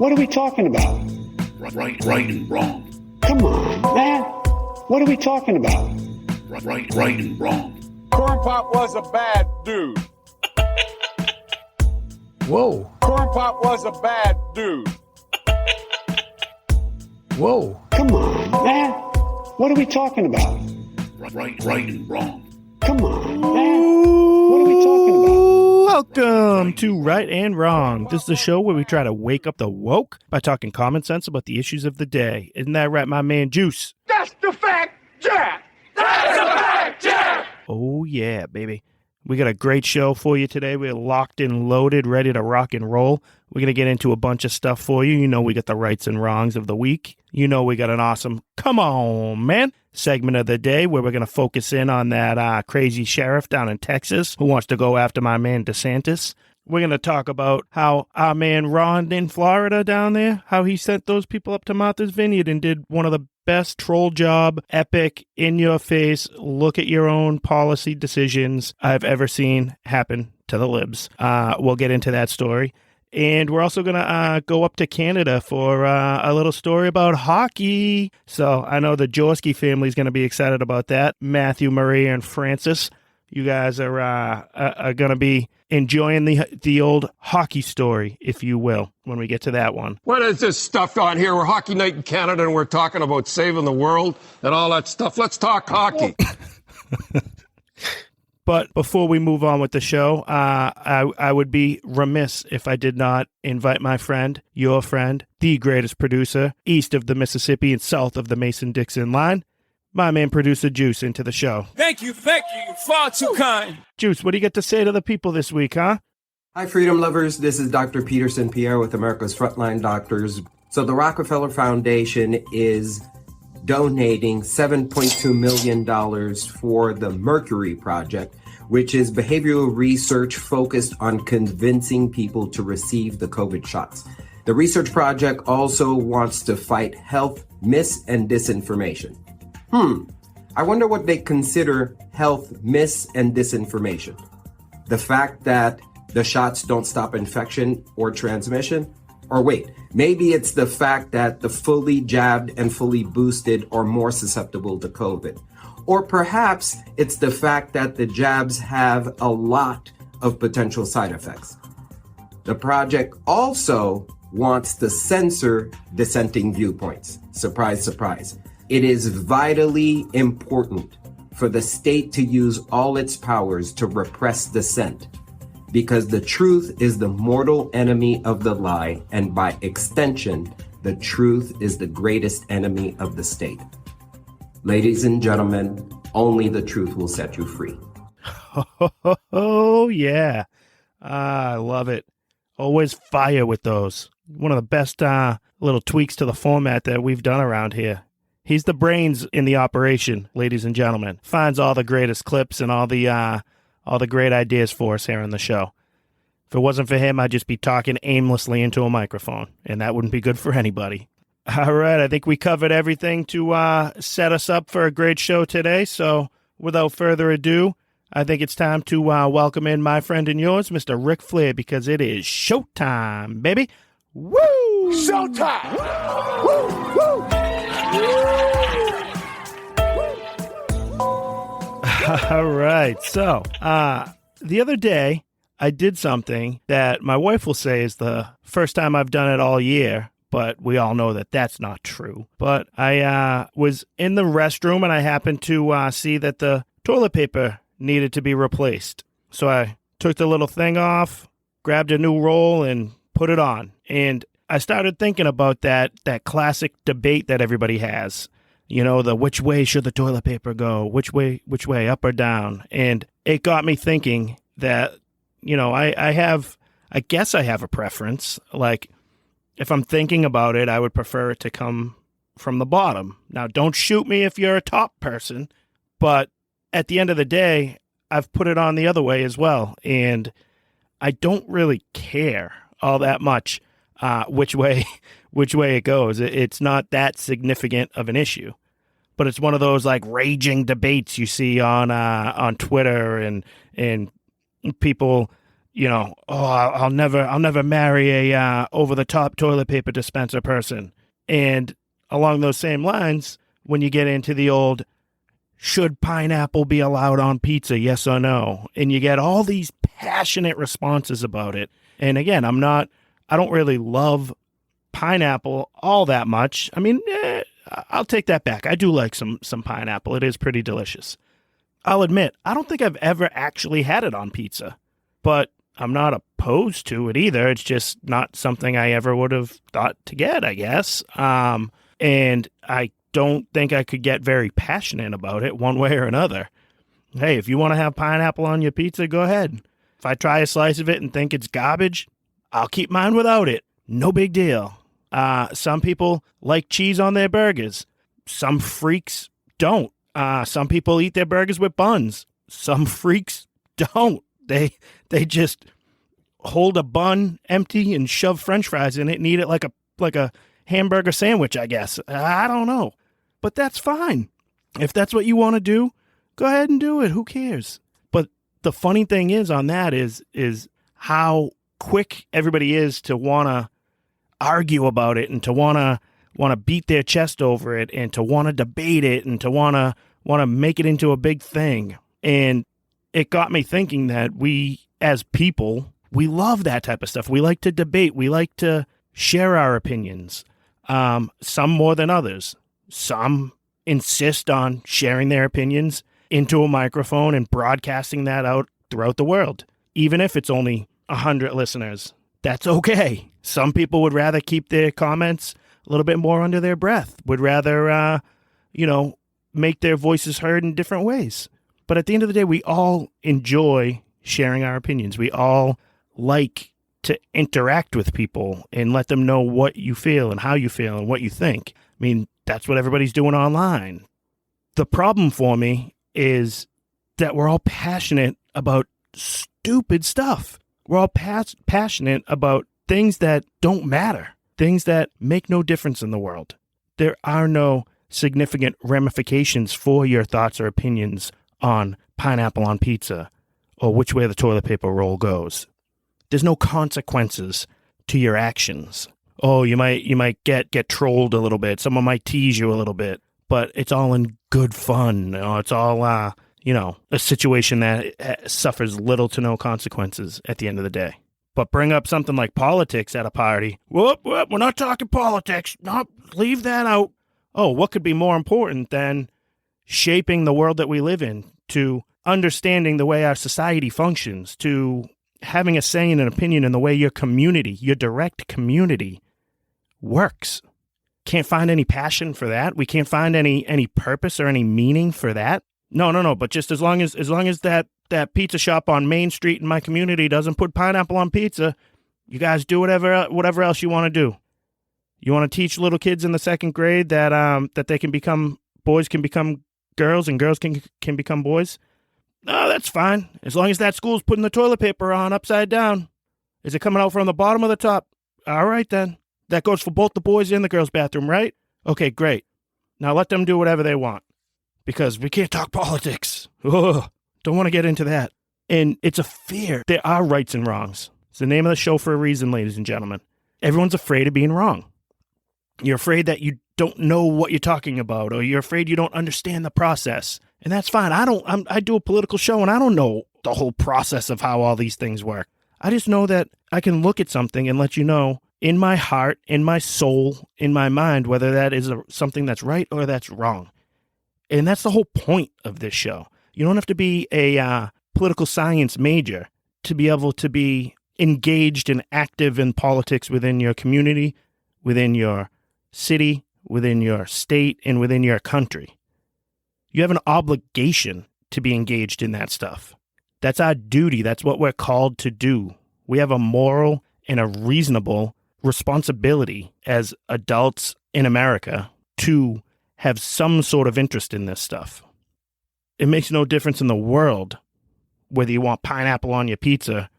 What are we talking about? Right and wrong. Come on, man. What are we talking about? Right and wrong. Corn Pop was a bad dude. Whoa. Corn Pop was a bad dude. Whoa. Come on, man. What are we talking about? Right and wrong. Come on, man. What are we talking about? Welcome to Right and Wrong. This is the show where we try to wake up the woke by talking common sense about the issues of the day. Isn't that right, my man Juice? That's the fact, Jack. That's the fact, Jack. Oh, yeah, baby. We got a great show for you today. We're locked and loaded, ready to rock and roll. We're going to get into a bunch of stuff for you. You know we got the rights and wrongs of the week. You know we got an awesome Come On, Man segment of the day where we're going to focus in on that crazy sheriff down in Texas who wants to go after my man DeSantis. We're going to talk about how our man Ron in Florida down there, how he sent those people up to Martha's Vineyard and did one of the best troll job, epic, in your face, look at your own policy decisions I've ever seen happen to the Libs. We'll get into that story. And we're also going to go up to Canada for a little story about hockey. So I know the Jaworski family is going to be excited about that. Matthew, Maria, and Francis, you guys are going to be enjoying the old hockey story, if you will, when we get to that one. What is this stuff on here? We're Hockey Night in Canada and we're talking about saving the world and all that stuff. Let's talk hockey. But before we move on with the show, I would be remiss if I did not invite my friend, your friend, the greatest producer, east of the Mississippi and south of the Mason-Dixon line, my man producer Juice, into the show. Thank you. Far too kind. Juice, what do you got to say to the people this week, huh? Hi, freedom lovers. This is Dr. Peterson Pierre with America's Frontline Doctors. So the Rockefeller Foundation is donating $7.2 million for the Mercury Project, which is behavioral research focused on convincing people to receive the COVID shots. The research project also wants to fight health mis- and disinformation. I wonder what they consider health mis- and disinformation. The fact that the shots don't stop infection or transmission? Or wait, maybe it's the fact that the fully jabbed and fully boosted are more susceptible to COVID. Or perhaps it's the fact that the jabs have a lot of potential side effects. The project also wants to censor dissenting viewpoints. Surprise, surprise. It is vitally important for the state to use all its powers to repress dissent, because the truth is the mortal enemy of the lie, and by extension, the truth is the greatest enemy of the state. Ladies and gentlemen, only the truth will set you free. Oh, yeah. I love it. Always fire with those. One of the best little tweaks to the format that we've done around here. He's the brains in the operation, ladies and gentlemen. Finds all the greatest clips and all the great ideas for us here on the show. If it wasn't for him, I'd just be talking aimlessly into a microphone, and that wouldn't be good for anybody. All right, I think we covered everything to set us up for a great show today. So without further ado, I think it's time to welcome in my friend and yours, Mr. Ric Flair, because it is showtime, baby. Woo! Showtime. Woo! Woo! All right. So, the other day, I did something that my wife will say is the first time I've done it all year, but we all know that that's not true. But I was in the restroom, and I happened to see that the toilet paper needed to be replaced. So I took the little thing off, grabbed a new roll, and put it on. And I started thinking about that classic debate that everybody has. You know, the which way should the toilet paper go? Which way, up or down? And it got me thinking that, you know, I guess I have a preference. Like, if I'm thinking about it, I would prefer it to come from the bottom. Now, don't shoot me if you're a top person, but at the end of the day, I've put it on the other way as well. And I don't really care all that much which way it goes. It's not that significant of an issue. But it's one of those like raging debates you see on Twitter and people I'll never marry a over the top toilet paper dispenser person. And along those same lines, when you get into the old, should pineapple be allowed on pizza, yes or no? And you get all these passionate responses about it. And again, I don't really love pineapple all that much. I mean, I'll take that back. I do like some pineapple. It is pretty delicious. I'll admit, I don't think I've ever actually had it on pizza, but I'm not opposed to it either. It's just not something I ever would have thought to get, I guess. And I don't think I could get very passionate about it one way or another. Hey, if you want to have pineapple on your pizza, go ahead. If I try a slice of it and think it's garbage, I'll keep mine without it. No big deal. Some people like cheese on their burgers. Some freaks don't. Some people eat their burgers with buns. Some freaks don't. They just hold a bun empty and shove French fries in it and eat it like a hamburger sandwich, I guess. I don't know. But that's fine. If that's what you want to do, go ahead and do it. Who cares? But the funny thing is on that is how quick everybody is to want to argue about it and to want to beat their chest over it and to want to debate it and to want to make it into a big thing. And it got me thinking that we, as people, we love that type of stuff. We like to debate. We like to share our opinions, some more than others. Some insist on sharing their opinions into a microphone and broadcasting that out throughout the world. Even if it's only 100 listeners, that's okay. Some people would rather keep their comments a little bit more under their breath, would rather, make their voices heard in different ways. But at the end of the day, we all enjoy sharing our opinions. We all like to interact with people and let them know what you feel and how you feel and what you think. I mean, that's what everybody's doing online. The problem for me is that we're all passionate about stupid stuff. We're all passionate about things that don't matter, things that make no difference in the world. There are no significant ramifications for your thoughts or opinions on pineapple on pizza or which way the toilet paper roll goes. There's no consequences to your actions. Oh, you might get trolled a little bit. Someone might tease you a little bit, but it's all in good fun. It's all, a situation that suffers little to no consequences at the end of the day. But bring up something like politics at a party. Whoop, we're not talking politics. No, leave that out. Oh, what could be more important than shaping the world that we live in, to understanding the way our society functions, to having a say and an opinion in the way your community, your direct community, works? Can't find any passion for that. We can't find any purpose or any meaning for that. No. But just as long as that pizza shop on Main Street in my community doesn't put pineapple on pizza, you guys do whatever else you want to do. You want to teach little kids in the second grade that they can become, boys can become girls and girls can become boys? No, that's fine. As long as that school's putting the toilet paper on upside down. Is it coming out from the bottom or the top? All right, then. That goes for both the boys and the girls' bathroom, right? Okay, great. Now let them do whatever they want. Because we can't talk politics. Ugh, don't want to get into that. And it's a fear. There are rights and wrongs. It's the name of the show for a reason, ladies and gentlemen. Everyone's afraid of being wrong. You're afraid that you don't know what you're talking about, or you're afraid you don't understand the process. And that's fine. I do a political show and I don't know the whole process of how all these things work. I just know that I can look at something and let you know in my heart, in my soul, in my mind, whether that is something that's right or that's wrong. And that's the whole point of this show. You don't have to be a political science major to be able to be engaged and active in politics within your community, within your city, within your state, and within your country. You have an obligation to be engaged in that stuff. That's our duty. That's what we're called to do. We have a moral and a reasonable responsibility as adults in America to have some sort of interest in this stuff. It makes no difference in the world whether you want pineapple on your pizza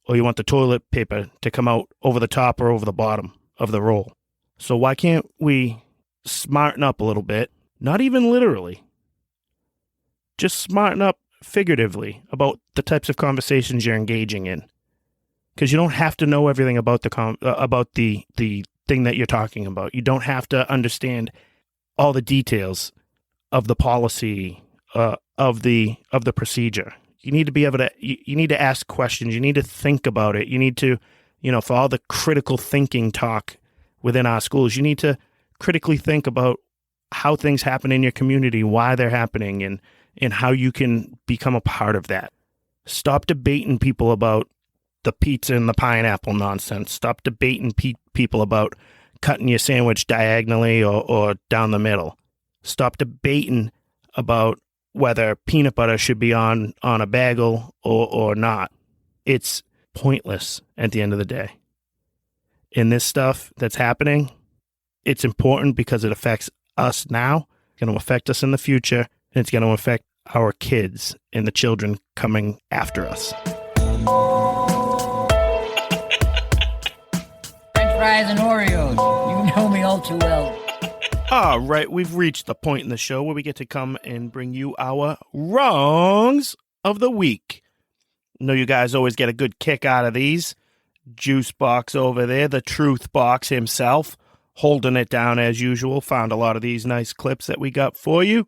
or you want the toilet paper to come out over the top or over the bottom of the roll. So why can't we smarten up a little bit? Not even literally. Just smarten up figuratively about the types of conversations you're engaging in. because you don't have to know everything about the thing that you're talking about. You don't have to understand all the details of the policy, of the procedure. You need to be able to, you need to ask questions. You need to think about it. You need to, for all the critical thinking talk within our schools, you need to critically think about how things happen in your community, why they're happening, and how you can become a part of that. Stop debating people about the pizza and the pineapple nonsense. Stop debating people about cutting your sandwich diagonally or down the middle. Stop debating about whether peanut butter should be on a bagel or not. It's pointless at the end of the day. And this stuff that's happening, it's important because it affects us now, it's going to affect us in the future, and it's going to affect our kids and the children coming after us. French fries and Oreos. You know me all too well. All right, we've reached the point in the show where we get to come and bring you our wrongs of the week. I know you guys always get a good kick out of these. Juice box over there, the truth box himself, holding it down as usual. Found a lot of these nice clips that we got for you.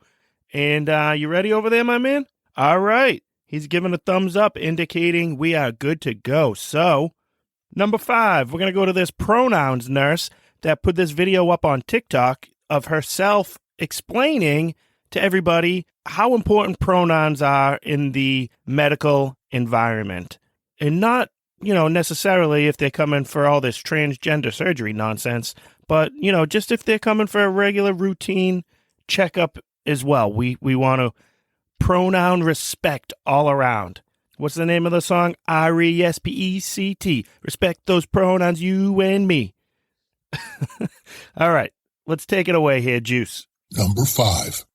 And you ready over there, my man? All right. He's giving a thumbs up, indicating we are good to go. So, number 5, we're going to go to this pronouns nurse that put this video up on TikTok of herself explaining to everybody how important pronouns are in the medical environment. And not, necessarily if they're coming for all this transgender surgery nonsense, but, just if they're coming for a regular routine checkup as well. We want to pronoun respect all around. What's the name of the song? R-E-S-P-E-C-T. Respect those pronouns, you and me. All right, let's take it away here, Juice. Number 5.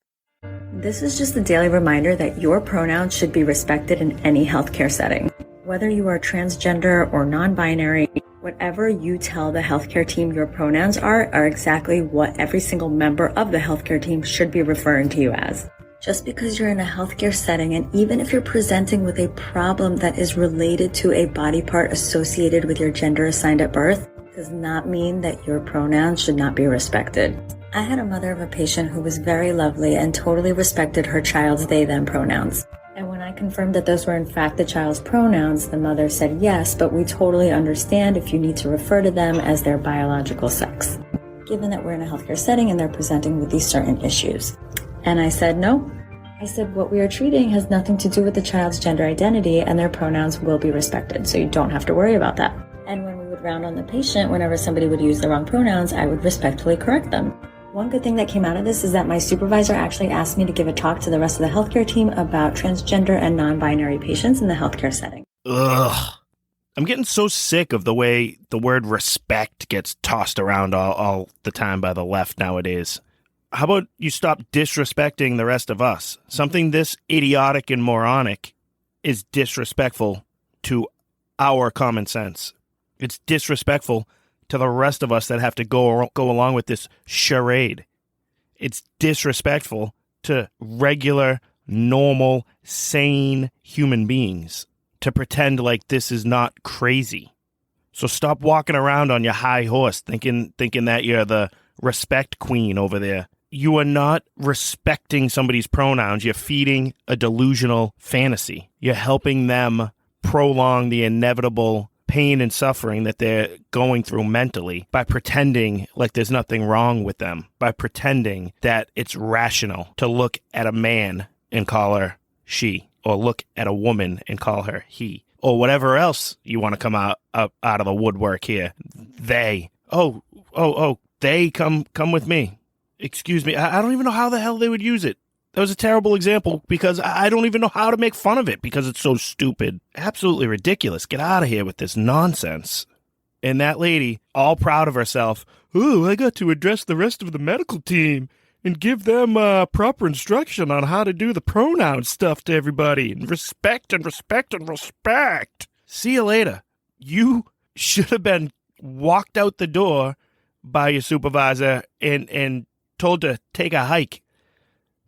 This is just a daily reminder that your pronouns should be respected in any healthcare setting. Whether you are transgender or non-binary, whatever you tell the healthcare team your pronouns are exactly what every single member of the healthcare team should be referring to you as. Just because you're in a healthcare setting, and even if you're presenting with a problem that is related to a body part associated with your gender assigned at birth, does not mean that your pronouns should not be respected. I had a mother of a patient who was very lovely and totally respected her child's they/them pronouns. And when I confirmed that those were in fact the child's pronouns, the mother said, yes, but we totally understand if you need to refer to them as their biological sex, given that we're in a healthcare setting and they're presenting with these certain issues. And I said, no. I said, what we are treating has nothing to do with the child's gender identity, and their pronouns will be respected, so you don't have to worry about that. And when we would round on the patient, whenever somebody would use the wrong pronouns, I would respectfully correct them. One good thing that came out of this is that my supervisor actually asked me to give a talk to the rest of the healthcare team about transgender and non-binary patients in the healthcare setting. Ugh. I'm getting so sick of the way the word respect gets tossed around all the time by the left nowadays. How about you stop disrespecting the rest of us? Something this idiotic and moronic is disrespectful to our common sense. It's disrespectful to the rest of us that have to go along with this charade. It's disrespectful to regular, normal, sane human beings to pretend like this is not crazy. So stop walking around on your high horse thinking that you're the respect queen over there. You are not respecting somebody's pronouns. You're feeding a delusional fantasy. You're helping them prolong the inevitable pain and suffering that they're going through mentally by pretending like there's nothing wrong with them, by pretending that it's rational to look at a man and call her she, or look at a woman and call her he, or whatever else you want to come out of the woodwork here. They. They come with me. Excuse me. I don't even know how the hell they would use it. That was a terrible example because I don't even know how to make fun of it because it's so stupid. Absolutely ridiculous. Get out of here with this nonsense. And that lady, all proud of herself, ooh, I got to address the rest of the medical team and give them proper instruction on how to do the pronoun stuff to everybody. And respect and respect and respect. See you later. You should have been walked out the door by your supervisor and told to take a hike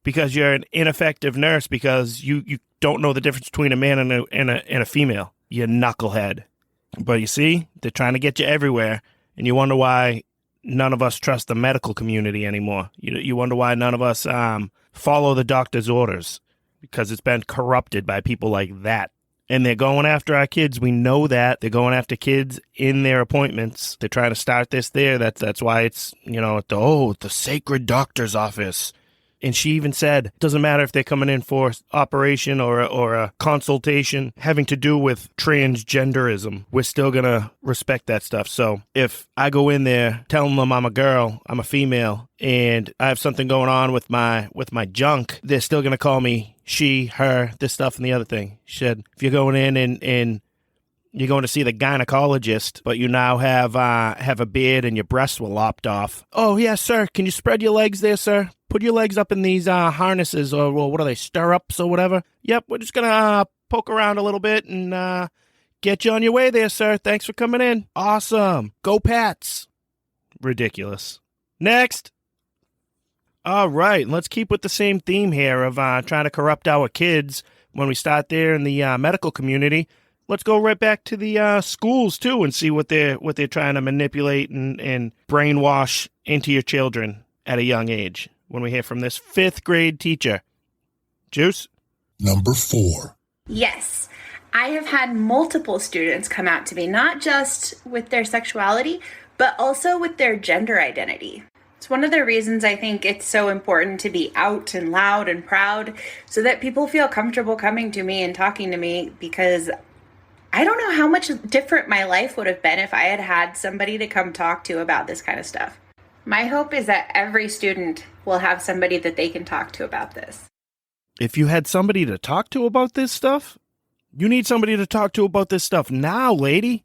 because you're an ineffective nurse because you don't know the difference between a man and a female. You knucklehead. But you see, they're trying to get you everywhere, and you wonder why none of us trust the medical community anymore. You wonder why none of us follow the doctor's orders, because it's been corrupted by people like that. And they're going after our kids. We know that. They're going after kids in their appointments. They're trying to start this there. That's why it's, the sacred doctor's office. And she even said, it doesn't matter if they're coming in for operation or a consultation having to do with transgenderism. We're still going to respect that stuff. So if I go in there telling them I'm a girl, I'm a female, and I have something going on with my junk, they're still going to call me she, her, this stuff and the other thing. She said, if you're going in and you're going to see the gynecologist, but you now have a beard and your breasts were lopped off. Oh, yes, sir. Can you spread your legs there, sir? Put your legs up in these harnesses, or what are they, stirrups or whatever? Yep, we're just going to poke around a little bit and get you on your way there, sir. Thanks for coming in. Awesome. Go Pats. Ridiculous. Next. All right, let's keep with the same theme here of trying to corrupt our kids when we start there in the medical community. Let's go right back to the schools, too, and see what they're trying to manipulate and brainwash into your children at a young age. When we hear from this 5th grade teacher. Juice? Number 4. Yes. I have had multiple students come out to me, not just with their sexuality, but also with their gender identity. It's one of the reasons I think it's so important to be out and loud and proud so that people feel comfortable coming to me and talking to me, because I don't know how much different my life would have been if I had had somebody to come talk to about this kind of stuff. My hope is that every student will have somebody that they can talk to about this. If you had somebody to talk to about this stuff, you need somebody to talk to about this stuff now, lady.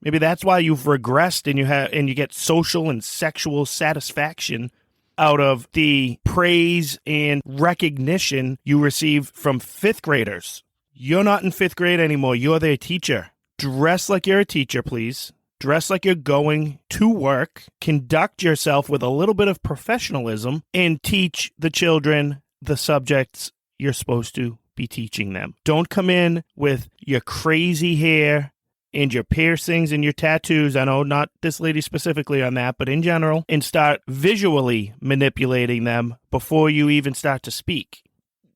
Maybe that's why you've regressed and you get social and sexual satisfaction out of the praise and recognition you receive from 5th graders. You're not in 5th grade anymore. You're their teacher. Dress like you're a teacher, please. Dress like you're going to work. Conduct yourself with a little bit of professionalism and teach the children the subjects you're supposed to be teaching them. Don't come in with your crazy hair and your piercings and your tattoos. I know not this lady specifically on that, but in general, and start visually manipulating them before you even start to speak.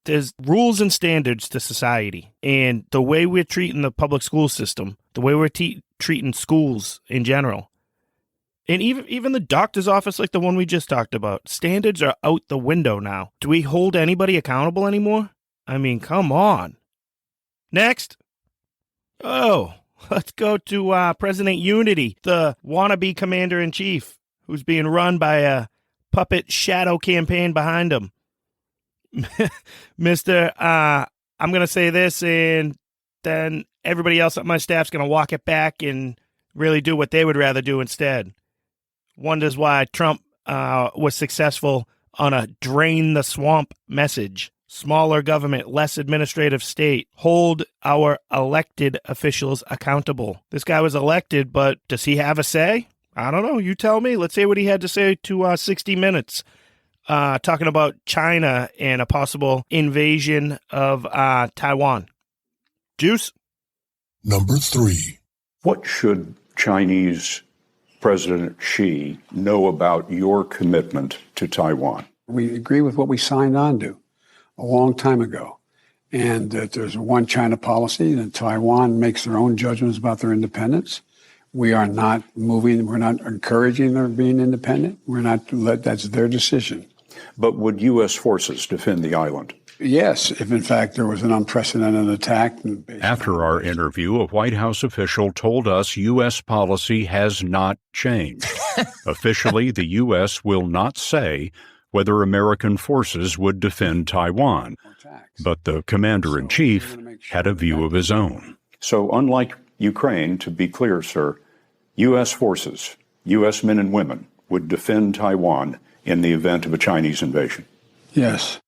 There's rules and standards to society, and the way we're treating the public school system, the way we're treating schools in general, and even the doctor's office like the one we just talked about, standards are out the window now. Do we hold anybody accountable anymore? I mean, come on. Next. Oh, let's go to President Unity, the wannabe commander-in-chief, who's being run by a puppet shadow campaign behind him. Mr. I'm going to say this, and then everybody else on my staff's going to walk it back and really do what they would rather do instead. Wonders why Trump was successful on a drain the swamp message. Smaller government, less administrative state. Hold our elected officials accountable. This guy was elected, but does he have a say? I don't know. You tell me. Let's hear what he had to say to 60 Minutes. Talking about China and a possible invasion of Taiwan. Juice? Number 3. What should Chinese President Xi know about your commitment to Taiwan? We agree with what we signed on to a long time ago, and that there's a one China policy, that Taiwan makes their own judgments about their independence. We are not moving, we're not encouraging their being independent. That's their decision. But would U.S. forces defend the island? Yes, if in fact there was an unprecedented attack. After our interview, a White House official told us U.S. policy has not changed. Officially, the U.S. will not say whether American forces would defend Taiwan. But the commander-in-chief had a view of his own. So unlike Ukraine, to be clear, sir, U.S. forces, U.S. men and women would defend Taiwan in the event of a Chinese invasion. Yes.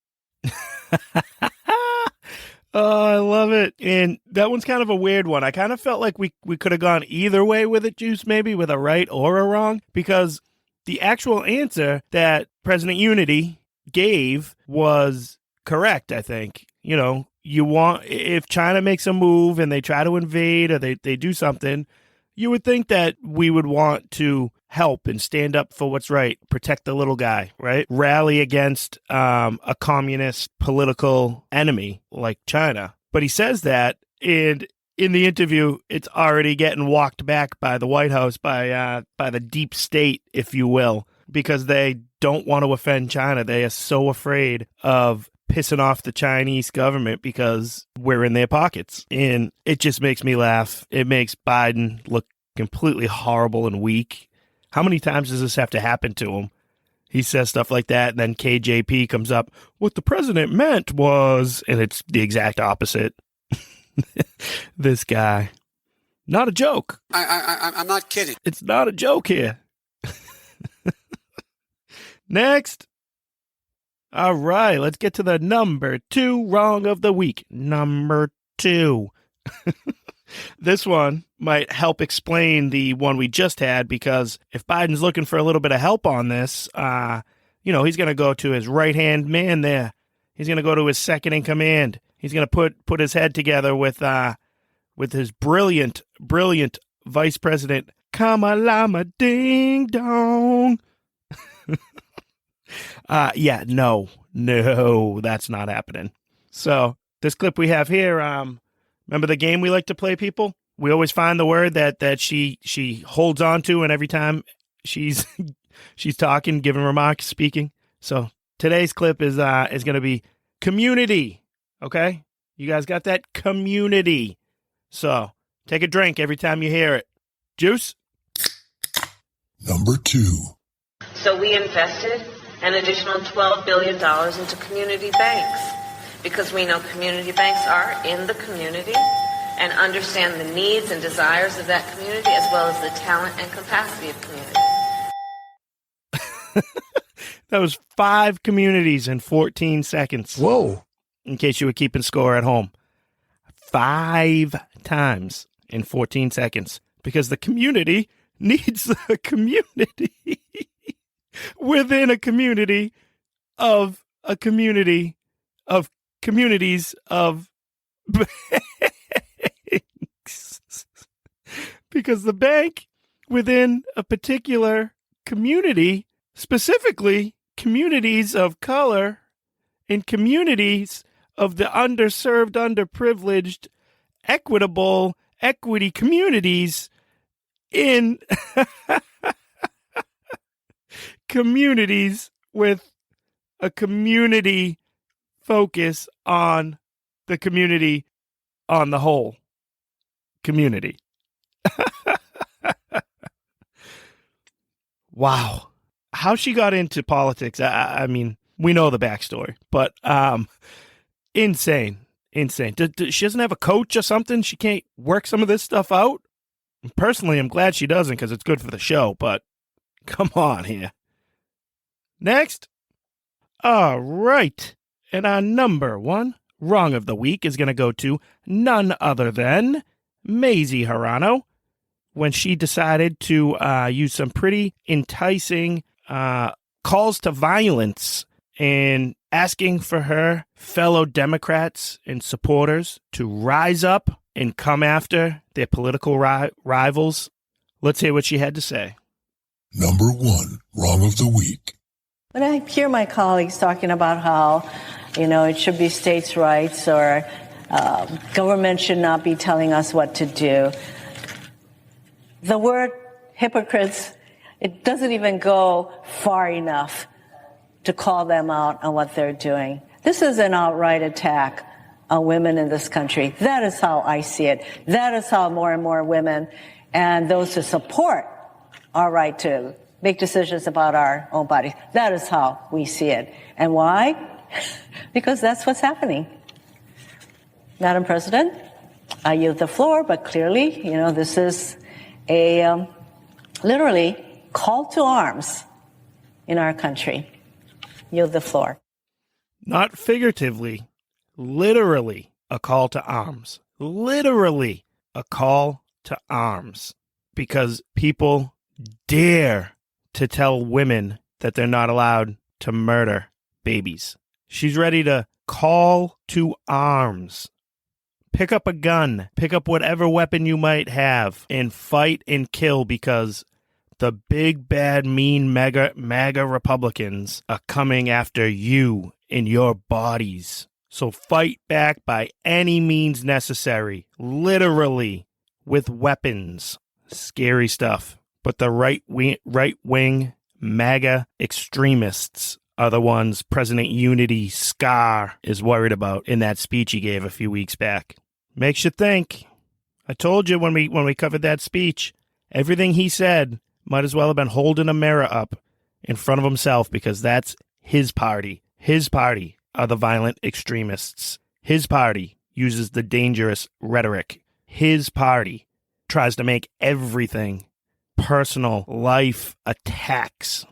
Oh, I love it. And that one's kind of a weird one. I kind of felt like we could have gone either way with it, Juice, maybe with a right or a wrong, because the actual answer that President Unity gave was correct, I think. You know, if China makes a move and they try to invade or they do something, you would think that we would want to help and stand up for what's right, protect the little guy, right? Rally against a communist political enemy like China. But he says that, and in the interview, it's already getting walked back by the White House, by the deep state, if you will, because they don't want to offend China. They are so afraid of pissing off the Chinese government because we're in their pockets. And it just makes me laugh. It makes Biden look completely horrible and weak. How many times does this have to happen to him? He says stuff like that, and then KJP comes up, what the president meant was, and it's the exact opposite. This guy. Not a joke. I'm not kidding. It's not a joke here. Next. All right, let's get to the number 2 wrong of the week. Number 2. This one might help explain the one we just had, because if Biden's looking for a little bit of help on this, he's going to go to his right-hand man there. He's going to go to his second in command. He's going to put his head together with his brilliant Vice President Kamalama Ding Dong. No, that's not happening. So this clip we have here, remember the game we like to play, people? We always find the word that she holds on to, and every time she's talking, giving remarks, speaking. So today's clip is going to be community. Okay, you guys got that? Community. So take a drink every time you hear it. Juice. Number 2. So we invested an additional $12 billion into community banks, because we know community banks are in the community and understand the needs and desires of that community, as well as the talent and capacity of community. That was 5 communities in 14 seconds. Whoa. In case you were keeping score at home. 5 times in 14 seconds. Because the community needs the community within a community of communities of banks. Because the bank within a particular community, specifically communities of color and communities of the underserved, underprivileged, equity communities in communities with a community focus on the community on the whole community. Wow. How she got into politics, I mean, we know the backstory, but insane. She doesn't have a coach or something? She can't work some of this stuff out? Personally, I'm glad she doesn't, because it's good for the show, but come on here. Next. All right. And our number 1 wrong of the week is going to go to none other than Mazie Hirono, when she decided to use some pretty enticing calls to violence and asking for her fellow Democrats and supporters to rise up and come after their political rivals. Let's hear what she had to say. Number 1 wrong of the week. When I hear my colleagues talking about how, it should be states' rights, or government should not be telling us what to do, the word hypocrites, it doesn't even go far enough to call them out on what they're doing. This is an outright attack on women in this country. That is how I see it. That is how more and more women and those who support our right to make decisions about our own bodies, that is how we see it. And why? Because that's what's happening. Madam President, I yield the floor, but clearly, this is a literally call to arms in our country. Yield the floor. Not figuratively, literally a call to arms. Literally a call to arms. Because people dare to tell women that they're not allowed to murder babies. She's ready to call to arms. Pick up a gun. Pick up whatever weapon you might have and fight and kill because the big, bad, mean MAGA Republicans are coming after you in your bodies. So fight back by any means necessary, literally, with weapons. Scary stuff. But the right-wing MAGA extremists are the ones President Unity Scar is worried about in that speech he gave a few weeks back. Makes you think. I told you when we covered that speech, everything he said might as well have been holding a mirror up in front of himself because that's his party. His party are the violent extremists. His party uses the dangerous rhetoric. His party tries to make everything personal life attacks.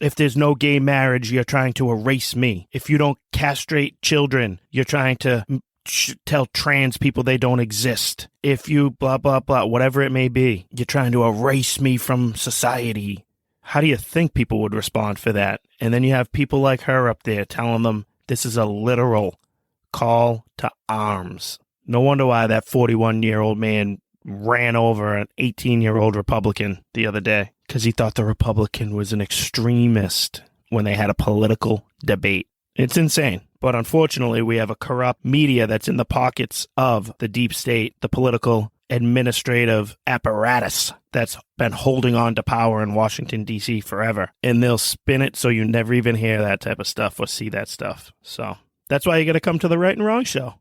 If there's no gay marriage, you're trying to erase me. If you don't castrate children, you're trying to tell trans people they don't exist. If you blah, blah, blah, whatever it may be, you're trying to erase me from society. How do you think people would respond for that? And then you have people like her up there telling them this is a literal call to arms. No wonder why that 41-year-old man ran over an 18-year-old Republican the other day, because he thought the Republican was an extremist when they had a political debate. It's insane. But unfortunately, we have a corrupt media that's in the pockets of the deep state, the political administrative apparatus that's been holding on to power in Washington, D.C. forever. And they'll spin it so you never even hear that type of stuff or see that stuff. So that's why you got to come to the Right and Wrong Show.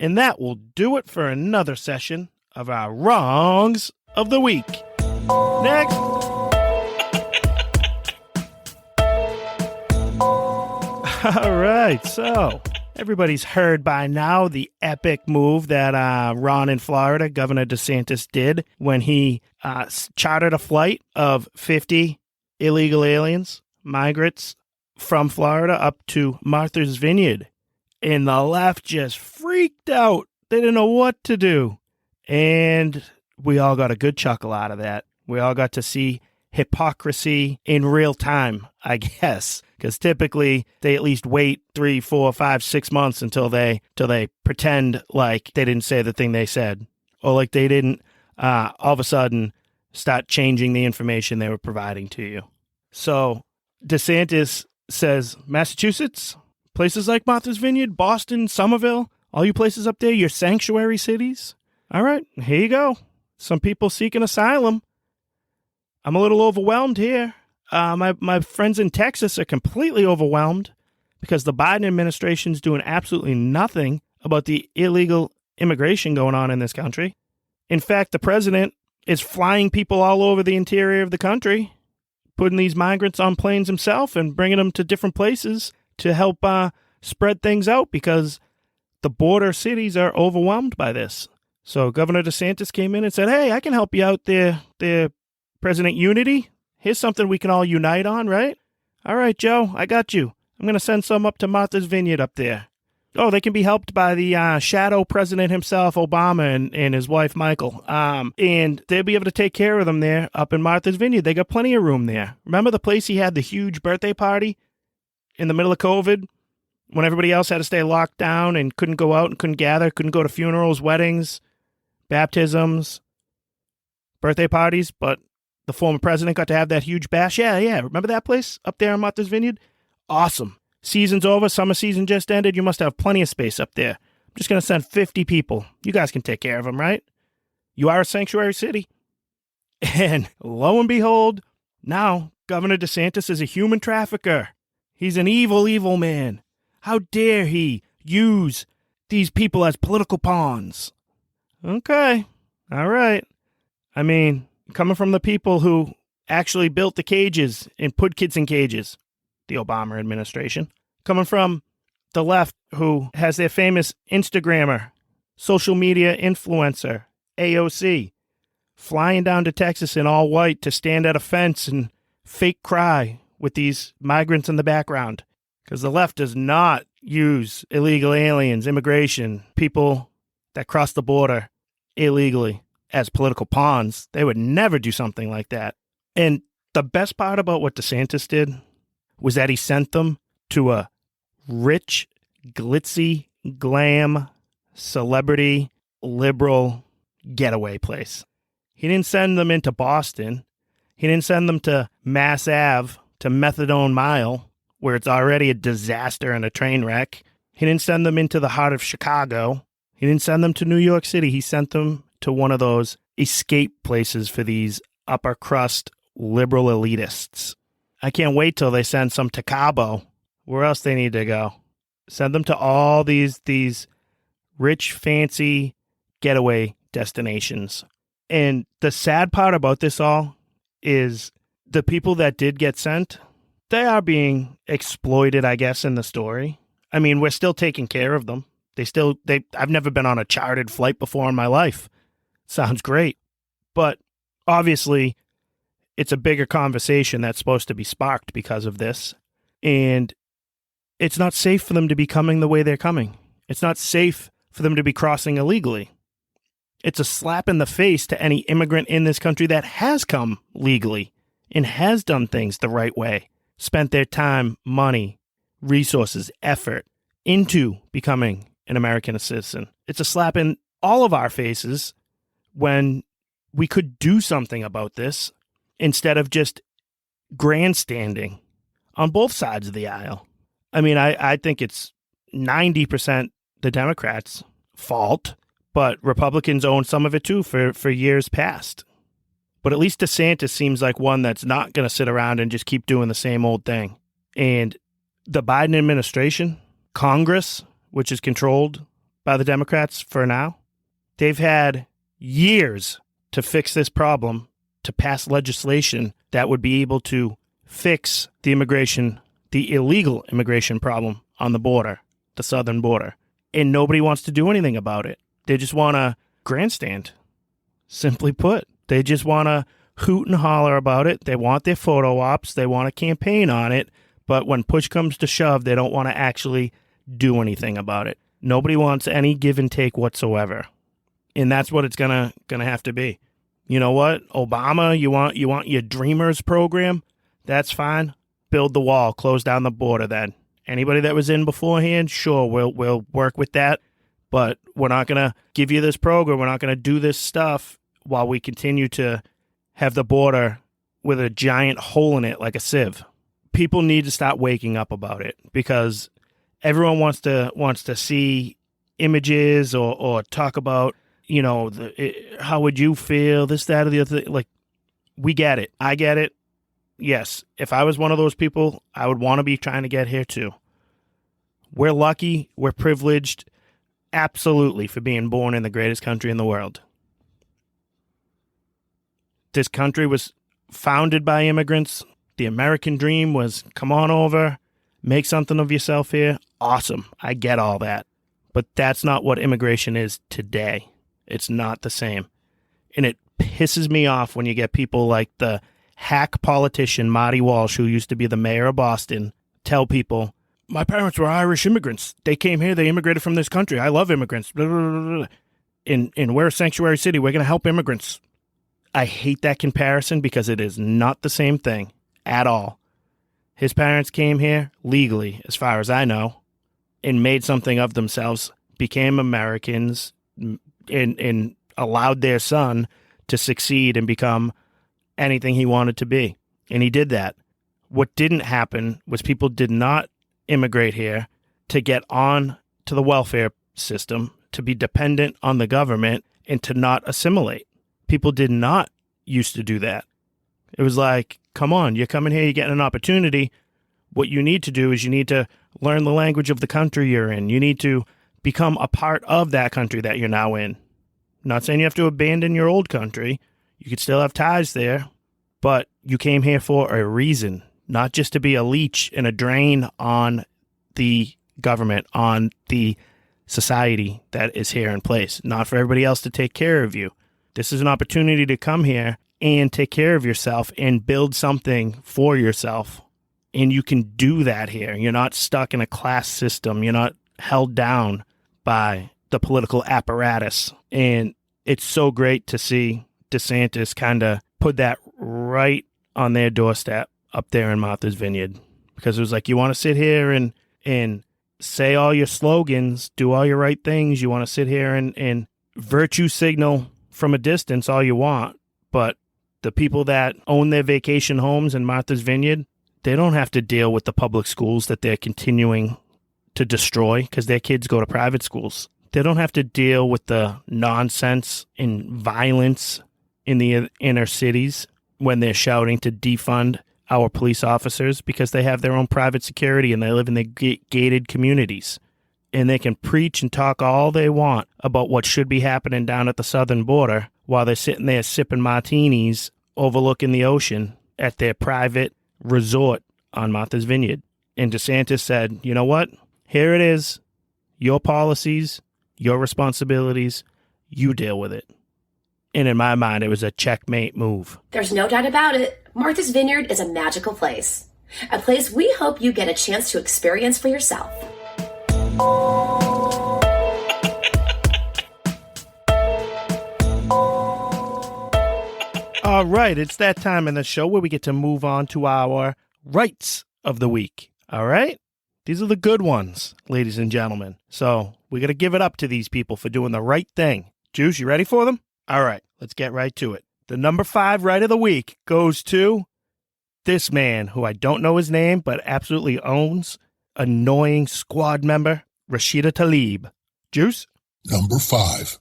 And that will do it for another session of our Wrongs of the Week. Next. All right, so everybody's heard by now the epic move that Ron in Florida, Governor DeSantis, did when he chartered a flight of 50 illegal aliens, migrants, from Florida up to Martha's Vineyard. And the left just freaked out. They didn't know what to do. And we all got a good chuckle out of that. We all got to see hypocrisy in real time, I guess, because typically they at least wait 3, 4, 5, 6 months until they pretend like they didn't say the thing they said, or like they didn't all of a sudden start changing the information they were providing to you. So DeSantis says, Massachusetts, places like Martha's Vineyard, Boston, Somerville, all you places up there, your sanctuary cities. All right, here you go. Some people seeking asylum. I'm a little overwhelmed here. My friends in Texas are completely overwhelmed because the Biden administration is doing absolutely nothing about the illegal immigration going on in this country. In fact, the president is flying people all over the interior of the country, putting these migrants on planes himself and bringing them to different places to help spread things out because the border cities are overwhelmed by this. So Governor DeSantis came in and said, hey, I can help you out there, President Unity. Here's something we can all unite on, right? All right, Joe, I got you. I'm going to send some up to Martha's Vineyard up there. Oh, they can be helped by the shadow president himself, Obama, and his wife, Michael. And they'll be able to take care of them there up in Martha's Vineyard. They got plenty of room there. Remember the place he had the huge birthday party in the middle of COVID when everybody else had to stay locked down and couldn't go out and couldn't gather, couldn't go to funerals, weddings, baptisms, birthday parties, but the former president got to have that huge bash. Yeah. Remember that place up there in Martha's Vineyard? Awesome. Season's over. Summer season just ended. You must have plenty of space up there. I'm just going to send 50 people. You guys can take care of them, right? You are a sanctuary city. And lo and behold, now Governor DeSantis is a human trafficker. He's an evil, evil man. How dare he use these people as political pawns? Okay. All right. I mean, coming from the people who actually built the cages and put kids in cages, the Obama administration. Coming from the left who has their famous Instagrammer, social media influencer, AOC, flying down to Texas in all white to stand at a fence and fake cry with these migrants in the background. Because the left does not use illegal aliens, immigration, people that cross the border illegally as political pawns. They would never do something like that. And the best part about what DeSantis did was that he sent them to a rich, glitzy, glam, celebrity, liberal getaway place. He didn't send them into Boston. He didn't send them to Mass Ave, to Methadone Mile, where it's already a disaster and a train wreck. He didn't send them into the heart of Chicago. He didn't send them to New York City. He sent them to one of those escape places for these upper crust liberal elitists. I can't wait till they send some to Cabo. Where else they need to go? Send them to all these rich, fancy getaway destinations. And the sad part about this all is the people that did get sent, they are being exploited, I guess, in the story. I mean, we're still taking care of them. I've never been on a chartered flight before in my life. Sounds great. But obviously, it's a bigger conversation that's supposed to be sparked because of this. And it's not safe for them to be coming the way they're coming. It's not safe for them to be crossing illegally. It's a slap in the face to any immigrant in this country that has come legally and has done things the right way, spent their time, money, resources, effort into becoming an American citizen. It's a slap in all of our faces when we could do something about this instead of just grandstanding on both sides of the aisle. I mean, I think it's 90% the Democrats' fault, but Republicans own some of it too for years past. But at least DeSantis seems like one that's not going to sit around and just keep doing the same old thing. And the Biden administration, Congress, which is controlled by the Democrats for now, they've had years to fix this problem, to pass legislation that would be able to fix the illegal immigration problem on the border, the southern border. And nobody wants to do anything about it. They just want to grandstand. Simply put, they just want to hoot and holler about it. They want their photo ops. They want to campaign on it. But when push comes to shove, they don't want to actually do anything about it. Nobody wants any give and take whatsoever. And that's what it's gonna have to be. You know what? Obama, you want your Dreamers program? That's fine. Build the wall, close down the border then. Anybody that was in beforehand, sure, we'll work with that. But we're not going to give you this program. We're not going to do this stuff while we continue to have the border with a giant hole in it like a sieve. People need to stop waking up about it because everyone wants to see images or talk about, you know, how would you feel, this, that, or the other thing. Like, we get it. I get it. Yes, if I was one of those people, I would want to be trying to get here too. We're lucky. We're privileged. Absolutely, for being born in the greatest country in the world. This country was founded by immigrants. The American dream was, come on over, make something of yourself here. Awesome. I get all that. But that's not what immigration is today. It's not the same. And it pisses me off when you get people like the hack politician Marty Walsh, who used to be the mayor of Boston, tell people, my parents were Irish immigrants. They came here. They immigrated from this country. I love immigrants. And we're a sanctuary city. We're going to help immigrants. I hate that comparison because it is not the same thing at all. His parents came here legally, as far as I know, and made something of themselves, became Americans, and allowed their son to succeed and become anything he wanted to be. And he did that. What didn't happen was people did not immigrate here to get on to the welfare system, to be dependent on the government, and to not assimilate. People did not used to do that. It was like, come on, you're coming here, you're getting an opportunity. What you need to do is you need to learn the language of the country you're in. You need to become a part of that country that you're now in. I'm not saying you have to abandon your old country. You could still have ties there, but you came here for a reason, not just to be a leech and a drain on the government, on the society that is here in place, not for everybody else to take care of you. This is an opportunity to come here and take care of yourself and build something for yourself. And you can do that here. You're not stuck in a class system. You're not held down by the political apparatus. And it's so great to see DeSantis kind of put that right on their doorstep up there in Martha's Vineyard. Because it was like, you want to sit here and say all your slogans, do all your right things. You want to sit here and virtue signal from a distance all you want. But the people that own their vacation homes in Martha's Vineyard, they don't have to deal with the public schools that they're continuing to destroy because their kids go to private schools. They don't have to deal with the nonsense and violence in the inner cities when they're shouting to defund our police officers because they have their own private security and they live in the gated communities. And they can preach and talk all they want about what should be happening down at the southern border while they're sitting there sipping martinis overlooking the ocean at their private resort on Martha's Vineyard. And DeSantis said, you know what? Here it is. Your policies, your responsibilities, you deal with it. And in my mind, it was a checkmate move. There's no doubt about it. Martha's Vineyard is a magical place. A place we hope you get a chance to experience for yourself. All right, it's that time in the show where we get to move on to our rights of the week. All right? These are the good ones, ladies and gentlemen. So we got to give it up to these people for doing the right thing. Juice, you ready for them? All right, let's get right to it. The number 5 right of the week goes to this man who I don't know his name, but absolutely owns annoying squad member, Rashida Tlaib. Juice? Number 5.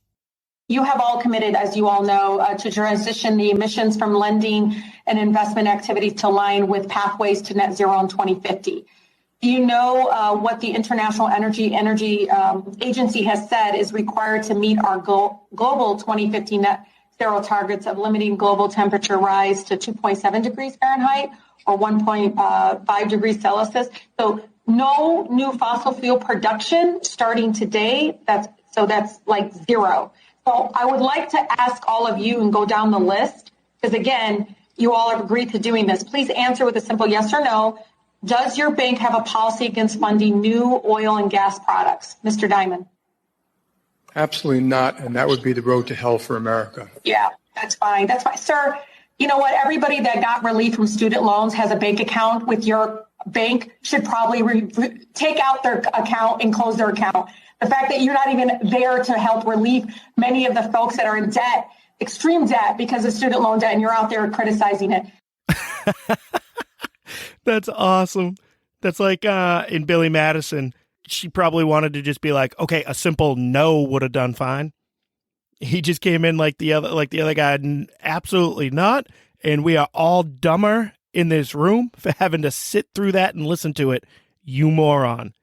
You have all committed, as you all know, to transition the emissions from lending and investment activities to align with pathways to net zero in 2050. Do you know what the International Energy Agency has said is required to meet our global 2050 net zero targets of limiting global temperature rise to 2.7 degrees Fahrenheit or 1.5 degrees Celsius? So no new fossil fuel production starting today. That's like zero. So I would like to ask all of you and go down the list, because again, you all have agreed to doing this. Please answer with a simple yes or no. Does your bank have a policy against funding new oil and gas products? Mr. Diamond. Absolutely not, and that would be the road to hell for America. Yeah, that's fine. That's fine. Sir, you know what? Everybody that got relief from student loans has a bank account with your bank should probably take out their account and close their account. The fact that you're not even there to help relieve many of the folks that are in debt, extreme debt because of student loan debt, and you're out there criticizing it. That's awesome. That's like in Billy Madison. She probably wanted to just be like, okay, a simple no would have done fine. He just came in like the other guy, absolutely not. And we are all dumber in this room for having to sit through that and listen to it. You moron.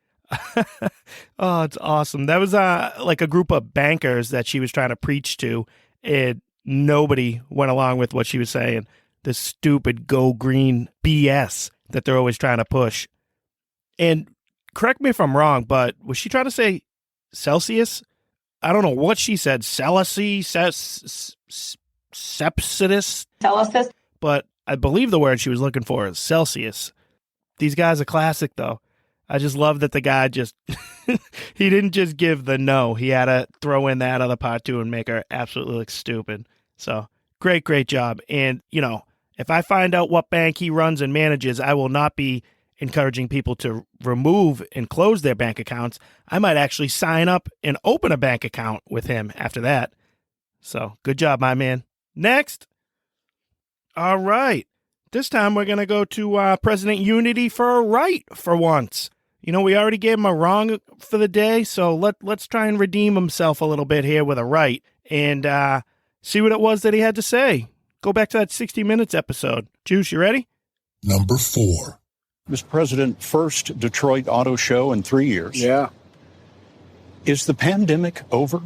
Oh, it's awesome. That was like a group of bankers that she was trying to preach to, and nobody went along with what she was saying. The stupid go green BS that they're always trying to push. And correct me if I'm wrong, but was she trying to say Celsius? I don't know what she said. Celsius, Celsius. But I believe the word she was looking for is Celsius. These guys are classic, though. I just love that the guy just, he didn't just give the no. He had to throw in that other part too and make her absolutely look stupid. So great job. And, you know, if I find out what bank he runs and manages, I will not be encouraging people to remove and close their bank accounts. I might actually sign up and open a bank account with him after that. So good job, my man. Next. All right. This time we're going to go to President Unity for a right for once. You know, we already gave him a wrong for the day, so let's try and redeem himself a little bit here with a right and see what it was that he had to say. Go back to that 60 Minutes episode. Juice, you ready? Number 4. Mr. President, first Detroit Auto Show in 3 years. Yeah. Is the pandemic over?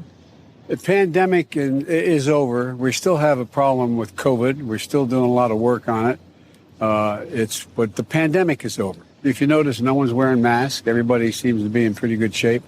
The pandemic is over. We still have a problem with COVID. We're still doing a lot of work on it. But the pandemic is over. If you notice, no one's wearing masks. Everybody seems to be in pretty good shape.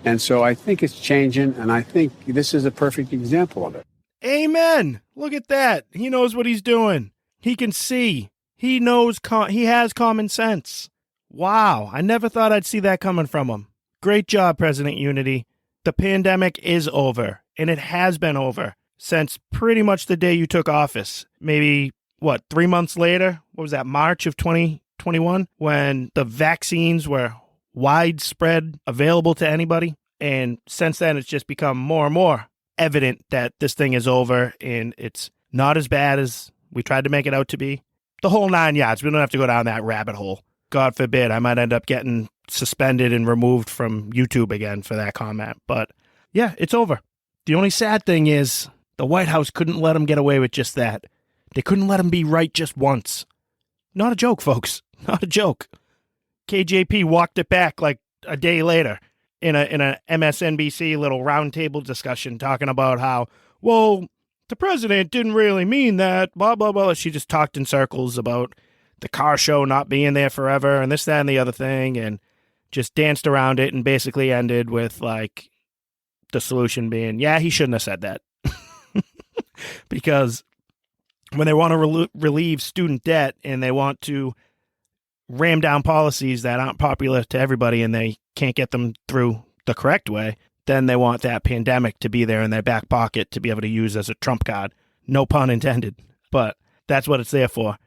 And so I think it's changing, and I think this is a perfect example of it. Amen. Look at that. He knows what he's doing. He can see. He knows. He has common sense. Wow. I never thought I'd see that coming from him. Great job, President Unity. The pandemic is over, and it has been over since pretty much the day you took office. Maybe, 3 months later? What was that, March of 2021? When the vaccines were widespread, available to anybody. And since then, it's just become more and more evident that this thing is over and it's not as bad as we tried to make it out to be. The whole 9 yards. We don't have to go down that rabbit hole. God forbid, I might end up getting suspended and removed from YouTube again for that comment. But yeah, it's over. The only sad thing is the White House couldn't let him get away with just that. They couldn't let him be right just once. Not a joke, folks. Not a joke. KJP walked it back like a day later in a MSNBC little roundtable discussion talking about how, well, the president didn't really mean that, blah, blah, blah. She just talked in circles about the car show not being there forever and this, that, and the other thing, and just danced around it and basically ended with, like, the solution being, yeah, he shouldn't have said that. Because when they want to relieve student debt and they want to ram down policies that aren't popular to everybody and they can't get them through the correct way, then they want that pandemic to be there in their back pocket to be able to use as a trump card. No pun intended, but that's what it's there for.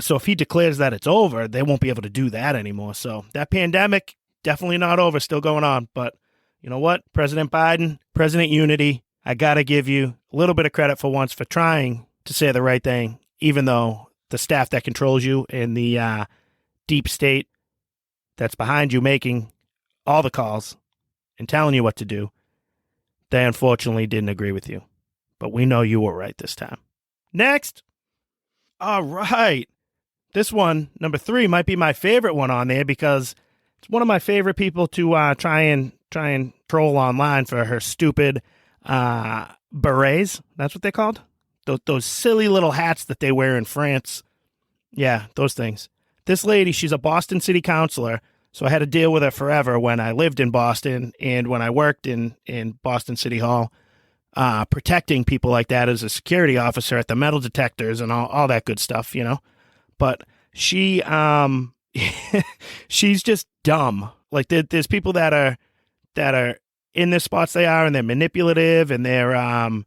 So if he declares that it's over, they won't be able to do that anymore. So that pandemic, definitely not over, still going on. But you know what? President Biden, President Unity, I got to give you a little bit of credit for once for trying to say the right thing, even though the staff that controls you and the deep state that's behind you making all the calls and telling you what to do, they unfortunately didn't agree with you. But we know you were right this time. Next. All right. This one, number 3, might be my favorite one on there because it's one of my favorite people to try and troll online for her stupid berets. That's what they're called? Those silly little hats that they wear in France. Yeah, those things. This lady, she's a Boston city councilor, so I had to deal with her forever when I lived in Boston and when I worked in Boston City Hall, protecting people like that as a security officer at the metal detectors and all that good stuff, you know. But she, she's just dumb. Like there's people that are in the spots they are, and they're manipulative, and they're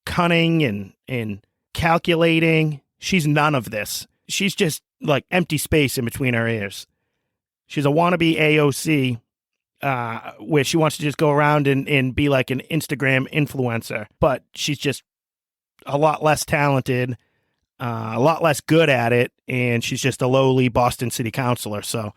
cunning and calculating. She's none of this. She's just like empty space in between her ears. She's a wannabe AOC, where she wants to just go around and be like an Instagram influencer, but she's just a lot less talented, a lot less good at it, and she's just a lowly Boston city councilor. So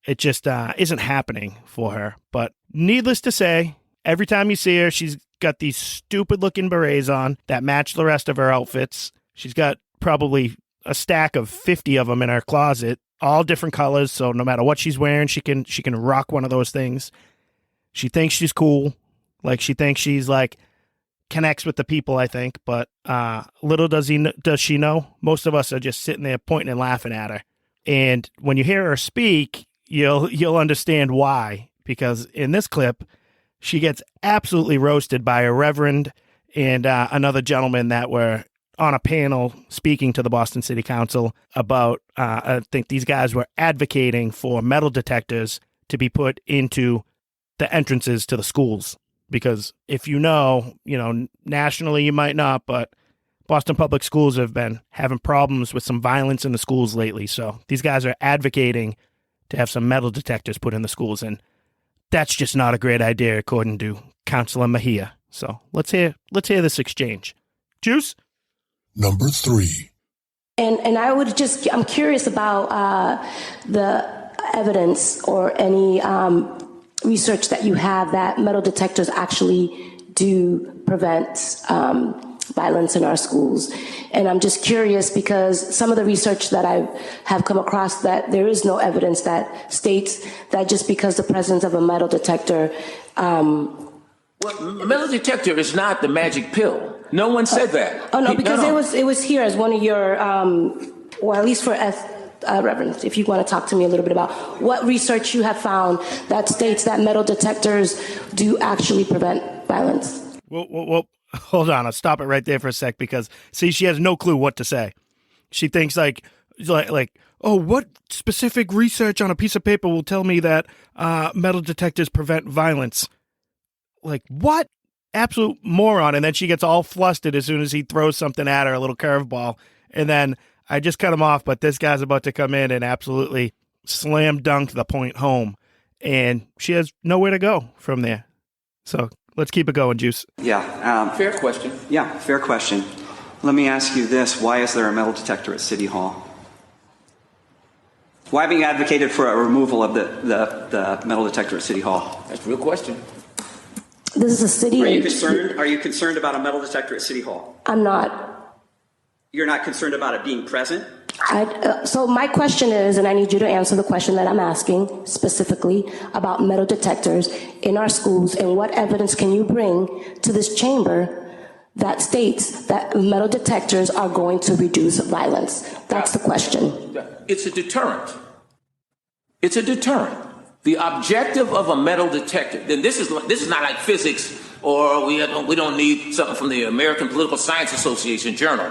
it just isn't happening for her. But needless to say, every time you see her, she's got these stupid looking berets on that match the rest of her outfits. She's got probably a stack of 50 of them in her closet, all different colors. So no matter what she's wearing, she can rock one of those things. She thinks she's cool. Like she thinks she's like connects with the people, I think. But little does she know, most of us are just sitting there pointing and laughing at her. And when you hear her speak, you'll understand why. Because in this clip, she gets absolutely roasted by a reverend and another gentleman that were on a panel speaking to the Boston City Council about, I think these guys were advocating for metal detectors to be put into the entrances to the schools. Because if you know, nationally you might not, but Boston Public Schools have been having problems with some violence in the schools lately. So these guys are advocating to have some metal detectors put in the schools. And that's just not a great idea, according to Councilor Mejia. So let's hear this exchange. Juice? Number 3. And I'm curious about the evidence or any research that you have that metal detectors actually do prevent violence in our schools. And I'm just curious because some of the research that I have come across, that there is no evidence that states that just because the presence of a metal detector a metal detector is not the magic pill. No one said that. Oh no, because it was here as one of your, or at least for Reverend, if you want to talk to me a little bit about what research you have found that states that metal detectors do actually prevent violence. Well, hold on. I'll stop it right there for a sec because, see, she has no clue what to say. She thinks like, oh, what specific research on a piece of paper will tell me that metal detectors prevent violence? Like, what? Absolute moron. And then she gets all flustered as soon as he throws something at her, a little curveball. And then I just cut him off, but this guy's about to come in and absolutely slam dunk the point home. and she has nowhere to go from there. So let's keep it going, Juice. Yeah. Fair question. Yeah, fair question. Let me ask you this. Why is there a metal detector at City Hall? Why haven't you advocated for a removal of the metal detector at City Hall? That's a real question. This is a city. Are you concerned about a metal detector at City Hall? I'm not. You're not concerned about it being present? So my question is, and I need you to answer the question that I'm asking specifically about metal detectors in our schools, and what evidence can you bring to this chamber that states that metal detectors are going to reduce violence? That's the question. It's a deterrent. It's a deterrent. The objective of a metal detector, then this is not like physics, or we don't need something from the American Political Science Association journal.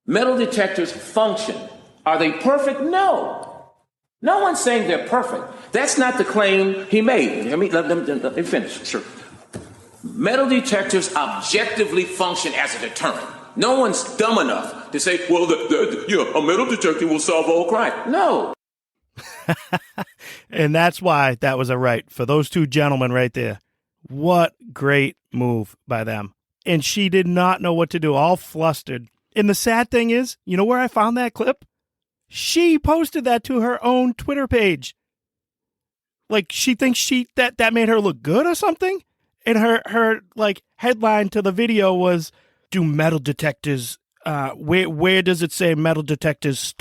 Metal detectors function. Are they perfect? No. No one's saying they're perfect. That's not the claim he made. Let me finish. Sure. Metal detectors objectively function as a deterrent. No one's dumb enough to say, well, a metal detector will solve all crime. No. And that's why that was a right for those two gentlemen right there. What great move by them. And she did not know what to do, all flustered. And the sad thing is, you know where I found that clip? She posted that to her own Twitter page. Like, she thinks that made her look good or something? And her like headline to the video was, do metal detectors, where does it say metal detectors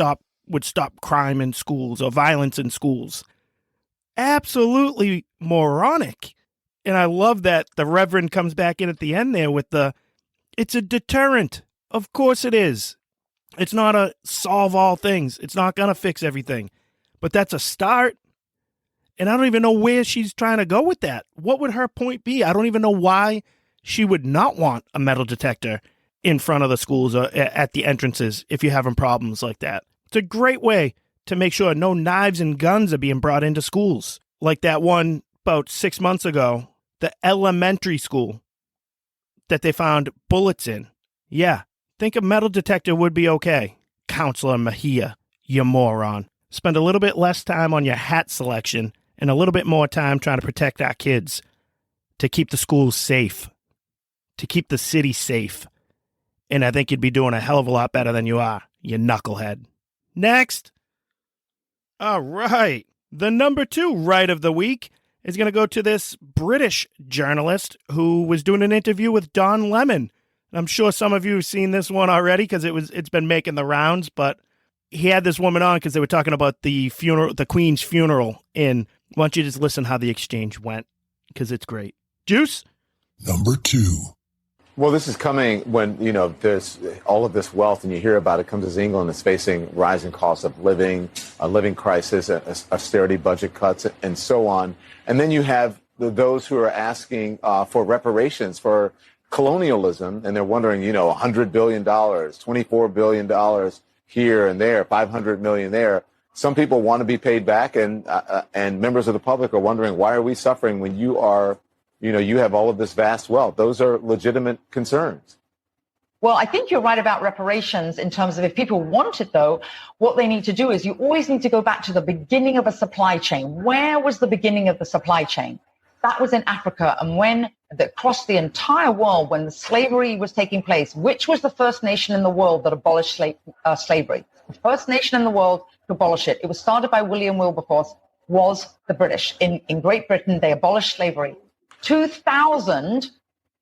would stop crime in schools or violence in schools? Absolutely moronic. And I love that the Reverend comes back in at the end there with it's a deterrent. Of course it is. It's not a solve all things. It's not going to fix everything. But that's a start. And I don't even know where she's trying to go with that. What would her point be? I don't even know why she would not want a metal detector in front of the schools or at the entrances if you're having problems like that. It's a great way to make sure no knives and guns are being brought into schools. Like that one about 6 months ago, the elementary school that they found bullets in. Yeah, think a metal detector would be okay. Counselor Mejia, you moron. Spend a little bit less time on your hat selection and a little bit more time trying to protect our kids, to keep the schools safe, to keep the city safe. And I think you'd be doing a hell of a lot better than you are, you knucklehead. Next. All right. The number 2 right of the week is going to go to this British journalist who was doing an interview with Don Lemon. I'm sure some of you have seen this one already because it's been making the rounds, but he had this woman on because they were talking about the Queen's funeral. And why don't you just listen how the exchange went, because it's great. Juice? Number 2. Well, this is coming when, there's all of this wealth and you hear about it comes as England is facing rising costs of living, a living crisis, austerity budget cuts, and so on. And then you have those who are asking for reparations for colonialism, and they're wondering, $100 billion, $24 billion here and there, $500 million there. Some people want to be paid back, and members of the public are wondering, why are we suffering when you are, you have all of this vast wealth? Those are legitimate concerns. Well, I think you're right about reparations in terms of if people want it, though, what they need to do is you always need to go back to the beginning of a supply chain. Where was the beginning of the supply chain? That was in Africa. And when across the entire world, when the slavery was taking place, which was the first nation in the world that abolished slavery? The first nation in the world to abolish it. It was started by William Wilberforce, was the British. In Great Britain, they abolished slavery. 2,000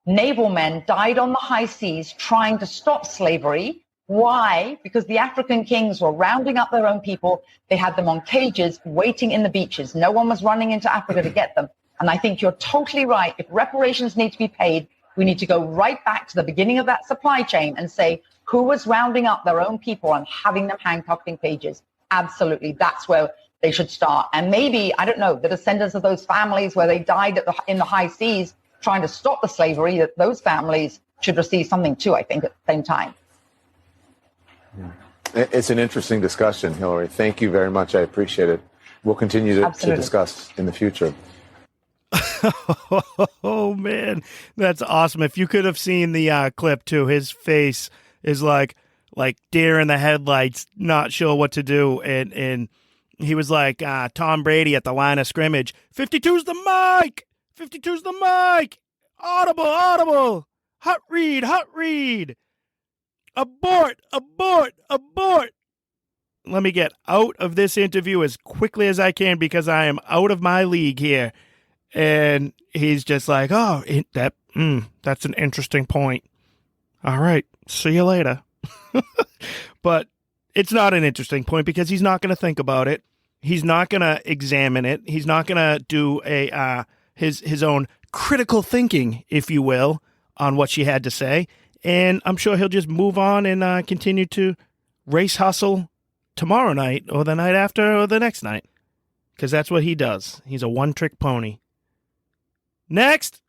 naval men died on the high seas trying to stop slavery. Why? Because the African kings were rounding up their own people. They had them on cages waiting in the beaches. No one was running into Africa to get them. And I think you're totally right. If reparations need to be paid, we need to go right back to the beginning of that supply chain and say, who was rounding up their own people and having them handcuffed in cages? Absolutely. That's where they should start. And maybe, I don't know, the descendants of those families where they died in the high seas trying to stop the slavery, that those families should receive something too, I think, at the same time. It's an interesting discussion, Hillary. Thank you very much. I appreciate it. We'll continue to discuss in the future. Oh, man, that's awesome. If you could have seen the clip, too, his face is like deer in the headlights, not sure what to do. And He was like Tom Brady at the line of scrimmage. 52's the mic! 52's the mic! Audible, audible! Hot read, hot read! Abort, abort, abort! Let me get out of this interview as quickly as I can because I am out of my league here. And he's just like, that's an interesting point. All right, see you later. But it's not an interesting point because he's not going to think about it. He's not going to examine it. He's not going to do his own critical thinking, if you will, on what she had to say. And I'm sure he'll just move on and continue to race hustle tomorrow night or the night after or the next night. Because that's what he does. He's a one-trick pony. Next.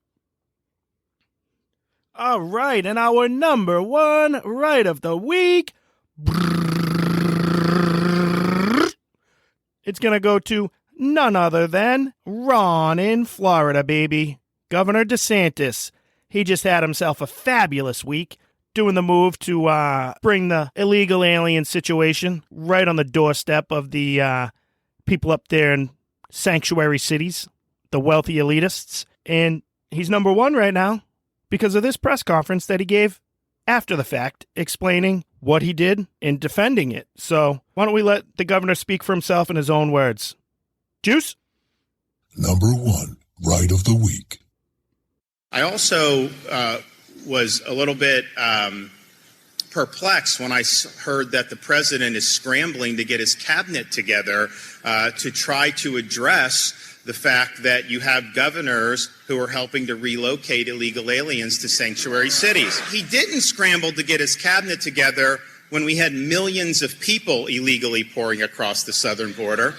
All right, and our number one right of the week. It's going to go to none other than Ron in Florida, baby. Governor DeSantis. He just had himself a fabulous week doing the move to bring the illegal alien situation right on the doorstep of the people up there in sanctuary cities, the wealthy elitists. And he's number one right now because of this press conference that he gave after the fact, explaining what he did and defending it. So why don't we let the governor speak for himself in his own words? Juice? Number one right of the week. I also was a little bit perplexed when I heard that the president is scrambling to get his cabinet together to try to address the fact that you have governors who are helping to relocate illegal aliens to sanctuary cities. He didn't scramble to get his cabinet together when we had millions of people illegally pouring across the southern border.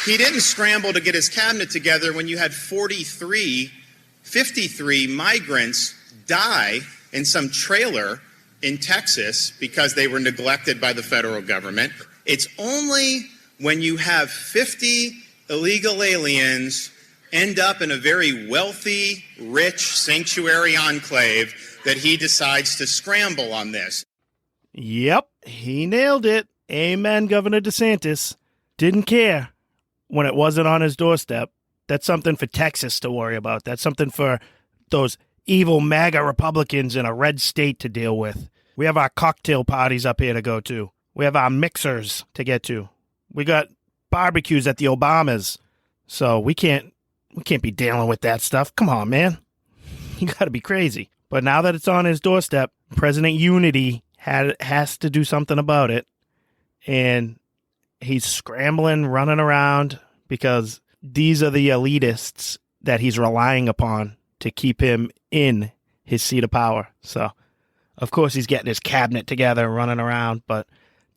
He didn't scramble to get his cabinet together when you had 53 migrants die in some trailer in Texas because they were neglected by the federal government. It's only when you have 50 illegal aliens end up in a very wealthy, rich sanctuary enclave that he decides to scramble on this. Yep, he nailed it. Amen, Governor DeSantis. Didn't care when it wasn't on his doorstep. That's something for Texas to worry about. That's something for those evil MAGA Republicans in a red state to deal with. We have our cocktail parties up here to go to. We have our mixers to get to. We got barbecues at the Obamas. So we can't be dealing with that stuff. Come on, man. You got to be crazy. But now that it's on his doorstep, President Unity has to do something about it. And he's scrambling, running around because these are the elitists that he's relying upon to keep him in his seat of power. So, of course, he's getting his cabinet together, running around. But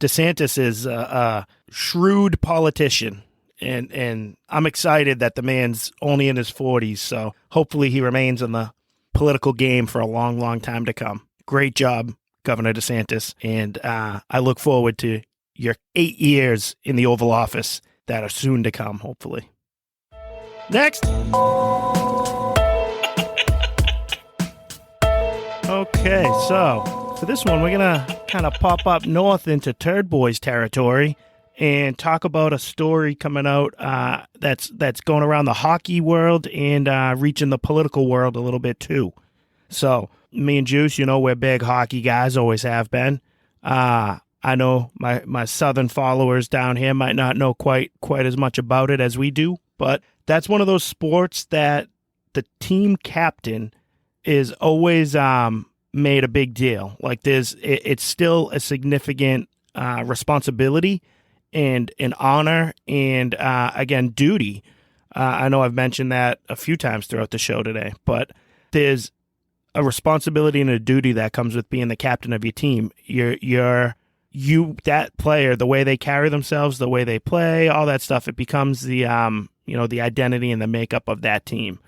DeSantis is a shrewd politician, and I'm excited that the man's only in his 40s. So hopefully he remains in the political game for a long, long time to come. Great job, Governor DeSantis. And I look forward to your 8 years in the Oval Office that are soon to come, hopefully. Next. Okay, so for this one, we're going to kind of pop up north into Turd Boys territory and talk about a story coming out that's going around the hockey world and reaching the political world a little bit too. So me and Juice, we're big hockey guys, always have been. I know my southern followers down here might not know quite as much about it as we do, but that's one of those sports that the team captain is always made a big deal. Like it's still a significant responsibility and an honor and again duty. I know I've mentioned that a few times throughout the show today, but there's a responsibility and a duty that comes with being the captain of your team. That player, the way they carry themselves, the way they play, all that stuff, it becomes the the identity and the makeup of that team.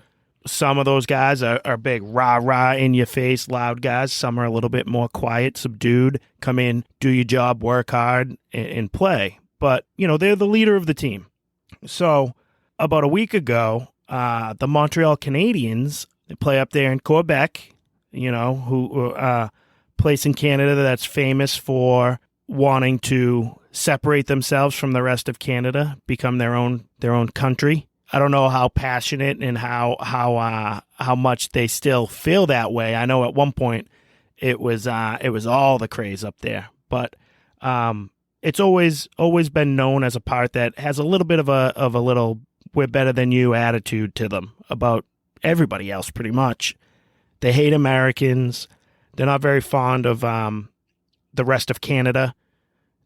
Some of those guys are big, rah-rah, in-your-face, loud guys. Some are a little bit more quiet, subdued, come in, do your job, work hard, and play. But, they're the leader of the team. So about a week ago, the Montreal Canadiens, they play up there in Quebec, who place in Canada that's famous for wanting to separate themselves from the rest of Canada, become their own country. I don't know how passionate and how much they still feel that way. I know at one point it was all the craze up there, but it's always been known as a part that has a little bit of a little we're better than you attitude to them about everybody else. Pretty much, they hate Americans. They're not very fond of the rest of Canada.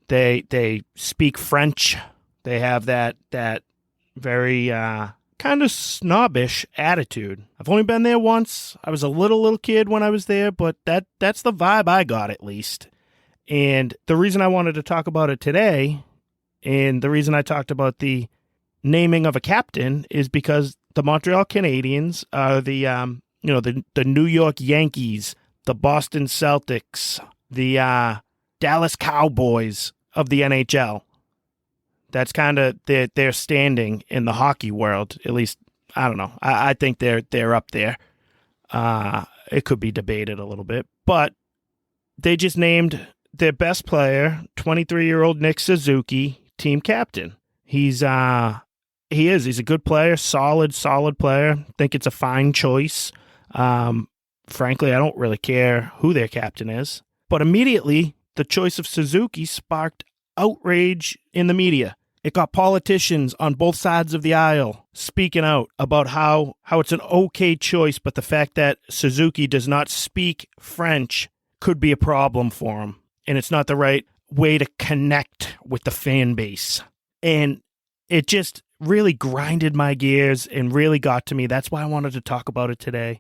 They speak French. They have that very kind of snobbish attitude. I've only been there once. I was a little kid when I was there, but that's the vibe I got, at least. And the reason I wanted to talk about it today, and the reason I talked about the naming of a captain, is because the Montreal Canadiens are the New York Yankees, the Boston Celtics, the Dallas Cowboys of the NHL. That's kind of their standing in the hockey world. At least, I don't know. I think they're up there. It could be debated a little bit, but they just named their best player, 23-year-old Nick Suzuki, team captain. He's a good player, solid player. Think it's a fine choice. Frankly, I don't really care who their captain is, but immediately the choice of Suzuki sparked outrage in the media. It got politicians on both sides of the aisle speaking out about how it's an okay choice, but the fact that Suzuki does not speak French could be a problem for him, and it's not the right way to connect with the fan base. And it just really grinded my gears and really got to me. That's why I wanted to talk about it today,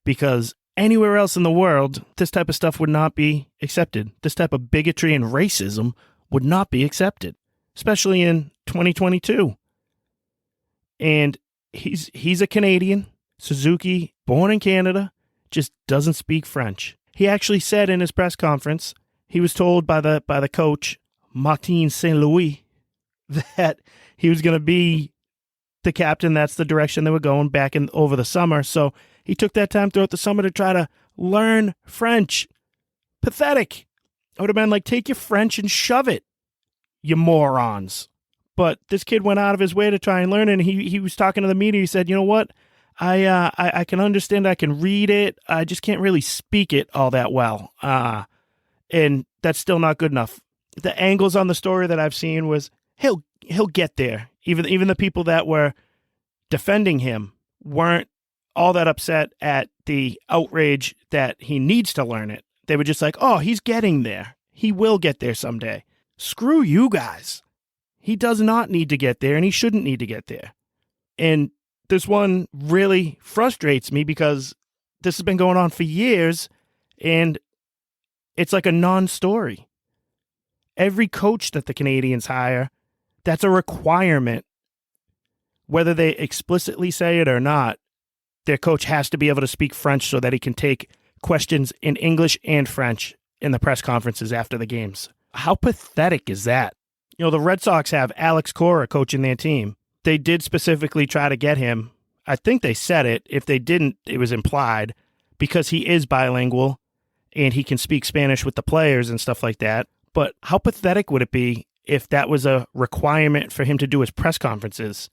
because anywhere else in the world, this type of stuff would not be accepted. This type of bigotry and racism would not be accepted, especially in 2022. And he's a Canadian. Suzuki, born in Canada, just doesn't speak French. He actually said in his press conference, he was told by the coach, Martin St. Louis, that he was going to be the captain. That's the direction they were going back over the summer. So he took that time throughout the summer to try to learn French. Pathetic. I would have been like, take your French and shove it, you morons. But this kid went out of his way to try and learn it, and he was talking to the media. He said, you know what? I can understand, I can read it. I just can't really speak it all that well. And that's still not good enough. The angles on the story that I've seen was he'll get there. Even the people that were defending him weren't all that upset at the outrage that he needs to learn it. They were just like, oh, he's getting there. He will get there someday. Screw you guys. He does not need to get there, and he shouldn't need to get there. And this one really frustrates me because this has been going on for years, and it's like a non-story. Every coach that the Canadians hire, that's a requirement. Whether they explicitly say it or not, their coach has to be able to speak French so that he can take questions in English and French in the press conferences after the games. How pathetic is that? You know, the Red Sox have Alex Cora coaching their team. They did specifically try to get him. I think they said it. If they didn't, it was implied, because he is bilingual and he can speak Spanish with the players and stuff like that. But how pathetic would it be if that was a requirement for him to do his press conferences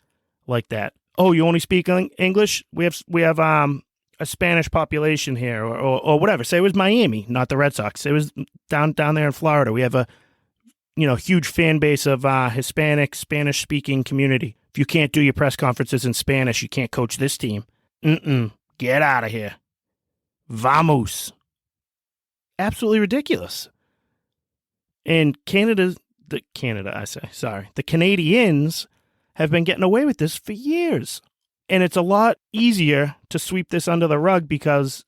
like that? Oh, you only speak English? We have a Spanish population here, or whatever. Say it was Miami, not the Red Sox. It was down there in Florida. We have a huge fan base of Hispanic, Spanish-speaking community. If you can't do your press conferences in Spanish, you can't coach this team. Get out of here. Vamos. Absolutely ridiculous. And the Canadians have been getting away with this for years. And it's a lot easier to sweep this under the rug because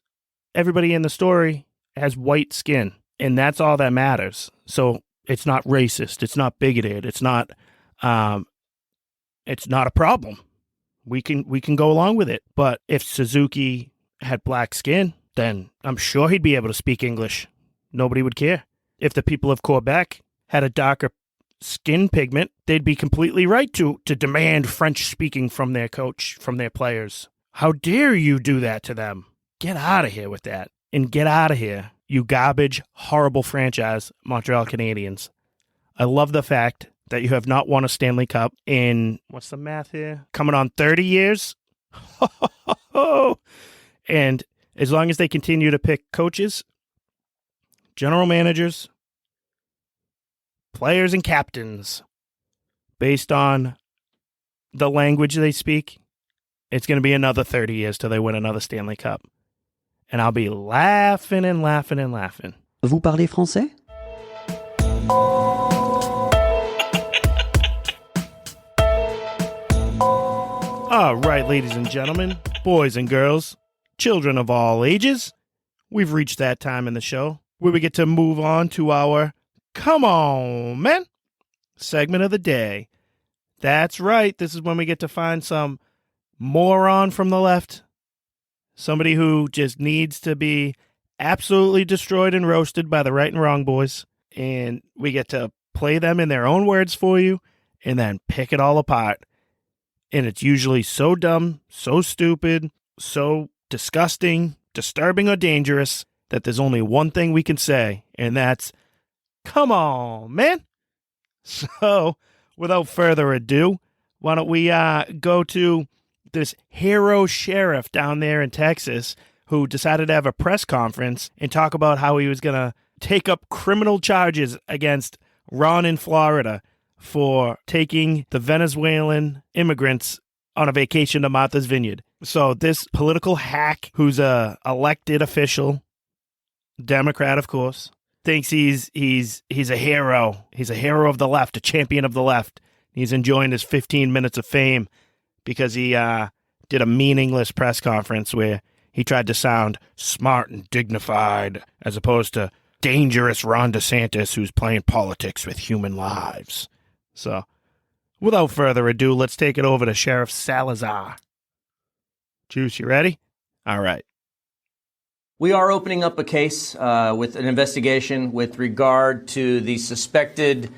everybody in the story has white skin, and that's all that matters. So it's not racist. It's not bigoted. It's not a problem. We can go along with it. But if Suzuki had black skin, then I'm sure he'd be able to speak English. Nobody would care. If the people of Quebec had a darker skin pigment, they'd be completely right to demand French speaking from their coach, from their players. How dare you do that to them? Get out of here with that. And get out of here you garbage, horrible franchise, Montreal Canadiens. I love the fact that you have not won a Stanley Cup in, what's the math here? Coming on 30 years? And as long as they continue to pick coaches, general managers, players, and captains based on the language they speak, it's going to be another 30 years till they win another Stanley Cup. And I'll be laughing and laughing and laughing. Vous parlez français? All right, ladies and gentlemen, boys and girls, children of all ages, we've reached that time in the show where we get to move on to our Come On, Man segment of the day. That's right. This is when we get to find some moron from the left, somebody who just needs to be absolutely destroyed and roasted by the right and wrong boys, and we get to play them in their own words for you and then pick it all apart. And it's usually so dumb, so stupid, so disgusting, disturbing, or dangerous that there's only one thing we can say, and that's, come on, man. So, without further ado, why don't we go to this hero sheriff down there in Texas who decided to have a press conference and talk about how he was going to take up criminal charges against Ron in Florida for taking the Venezuelan immigrants on a vacation to Martha's Vineyard. So this political hack, who's a elected official, Democrat, of course, thinks he's a hero. He's a hero of the left, a champion of the left. He's enjoying his 15 minutes of fame because he did a meaningless press conference where he tried to sound smart and dignified as opposed to dangerous Ron DeSantis who's playing politics with human lives. So, without further ado, let's take it over to Sheriff Salazar. Juice, you ready? All right. We are opening up a case with an investigation with regard to the suspected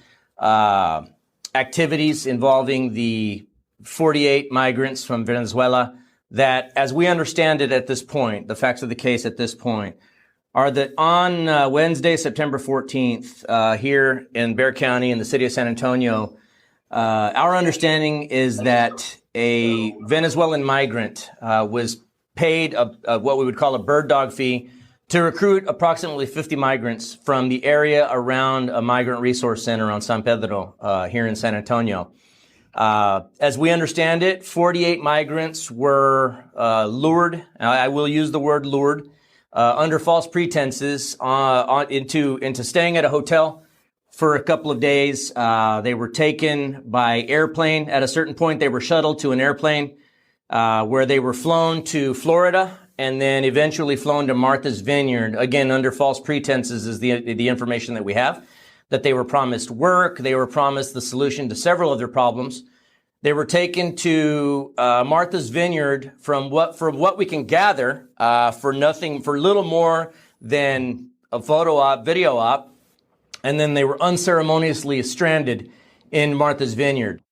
activities involving the 48 migrants from Venezuela that, as we understand it at this point, the facts of the case at this point, are that on Wednesday, September 14th, here in Bexar County in the city of San Antonio, our understanding is that a Venezuelan migrant was paid what we would call a bird dog fee to recruit approximately 50 migrants from the area around a migrant resource center on San Pedro here in San Antonio. As we understand it, 48 migrants were lured, I will use the word lured, under false pretenses into staying at a hotel for a couple of days. They were taken by airplane. At a certain point, they were shuttled to an airplane where they were flown to Florida and then eventually flown to Martha's Vineyard, again, under false pretenses is the information that we have, that they were promised work. They were promised the solution to several of their problems. They were taken to Martha's Vineyard from what we can gather for little more than a photo op, video op, and then they were unceremoniously stranded in Martha's Vineyard.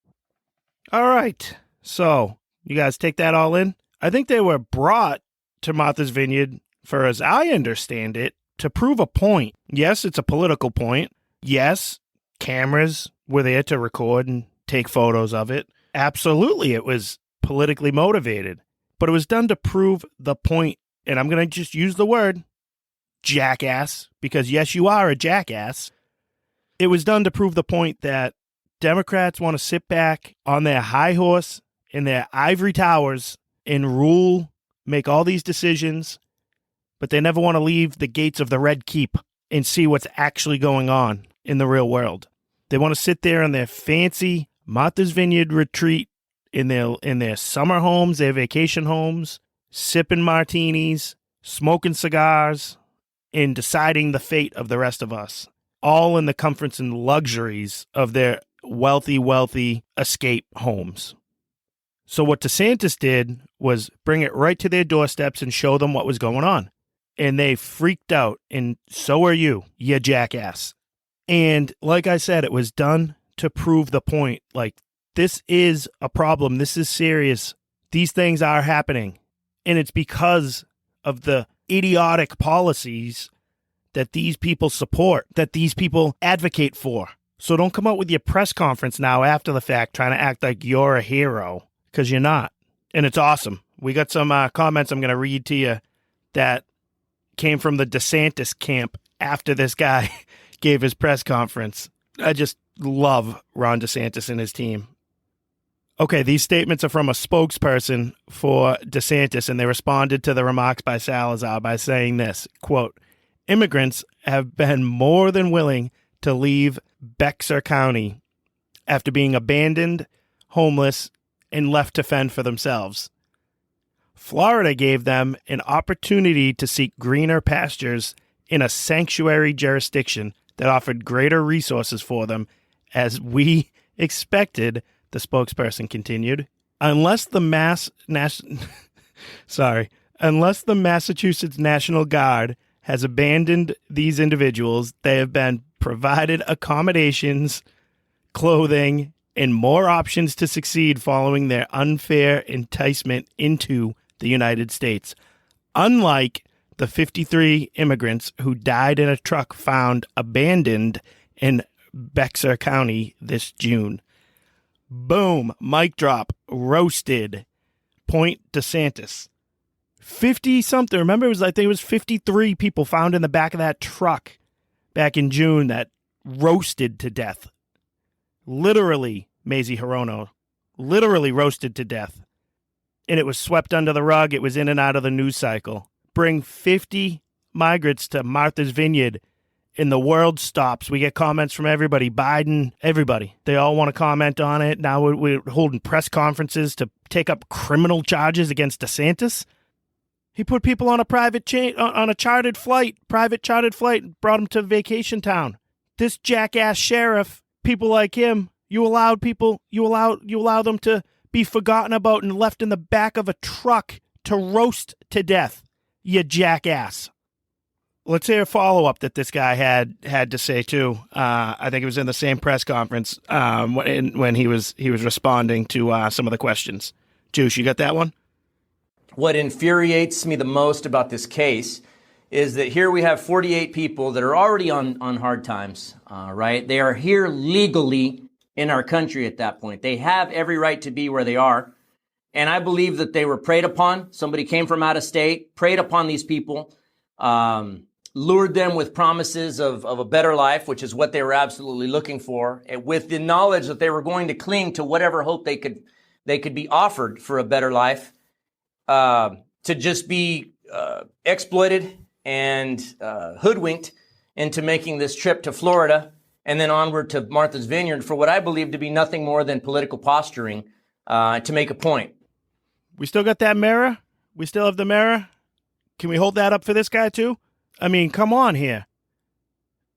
All right. So, you guys take that all in? I think they were brought to Martha's Vineyard, for as I understand it, to prove a point. Yes, it's a political point. Yes, cameras were there to record and take photos of it. Absolutely, it was politically motivated. But it was done to prove the point, and I'm going to just use the word jackass, because yes, you are a jackass. It was done to prove the point that Democrats want to sit back on their high horse in their ivory towers and rule, make all these decisions, but they never want to leave the gates of the Red Keep and see what's actually going on in the real world. They want to sit there in their fancy Martha's Vineyard retreat in their summer homes, their vacation homes, sipping martinis, smoking cigars, and deciding the fate of the rest of us, all in the comforts and luxuries of their wealthy escape homes. So what DeSantis did was bring it right to their doorsteps and show them what was going on. And they freaked out, and so are you jackass. And like I said, it was done to prove the point. Like, this is a problem. This is serious. These things are happening. And it's because of the idiotic policies that these people support, that these people advocate for. So don't come out with your press conference now after the fact trying to act like you're a hero, because you're not. And it's awesome. We got some comments I'm going to read to you that came from the DeSantis camp after this guy gave his press conference. I just love Ron DeSantis and his team. Okay, these statements are from a spokesperson for DeSantis, and they responded to the remarks by Salazar by saying this, quote, "Immigrants have been more than willing to leave Bexar County after being abandoned, homeless, and left to fend for themselves. Florida gave them an opportunity to seek greener pastures in a sanctuary jurisdiction that offered greater resources for them, as we expected," the spokesperson continued. Unless the Massachusetts National Guard has abandoned these individuals, they have been provided accommodations, clothing, and more options to succeed following their unfair enticement into the United States. Unlike the 53 immigrants who died in a truck found abandoned in Bexar County this June. Boom, mic drop, roasted. Point DeSantis. 50-something. Remember, I think it was 53 people found in the back of that truck back in June that roasted to death. Literally, Mazie Hirono. Literally roasted to death. And it was swept under the rug. It was in and out of the news cycle. Bring 50 migrants to Martha's Vineyard, and the world stops. We get comments from everybody. Biden, everybody. They all want to comment on it. Now we're holding press conferences to take up criminal charges against DeSantis. He put people on a private chartered flight, and brought them to vacation town. This jackass sheriff, people like him, you allow them to be forgotten about and left in the back of a truck to roast to death. You jackass. Let's hear a follow-up that this guy had to say, too. I think it was in the same press conference when he was responding to some of the questions. Juice, you got that one? What infuriates me the most about this case is that here we have 48 people that are already on hard times, right? They are here legally in our country at that point. They have every right to be where they are. And I believe that they were preyed upon. Somebody came from out of state, preyed upon these people, lured them with promises of a better life, which is what they were absolutely looking for, with the knowledge that they were going to cling to whatever hope they could be offered for a better life, to just be exploited and hoodwinked into making this trip to Florida and then onward to Martha's Vineyard for what I believe to be nothing more than political posturing to make a point. We still got that mirror? We still have the mirror? Can we hold that up for this guy, too? I mean, come on here.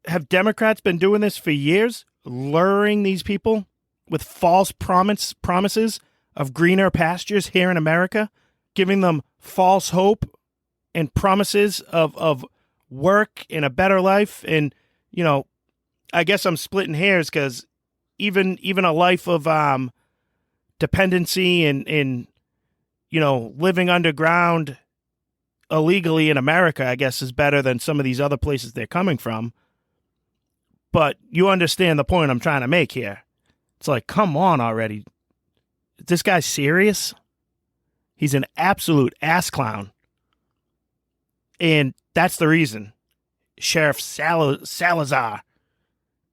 Have Democrats been doing this for years? Luring these people with false promises of greener pastures here in America? Giving them false hope and promises of work and a better life? And, you know, I guess I'm splitting hairs because even a life of dependency and you know, living underground illegally in America, I guess, is better than some of these other places they're coming from. But you understand the point I'm trying to make here. It's like, come on already. Is this guy serious? He's an absolute ass clown. And that's the reason Sheriff Salazar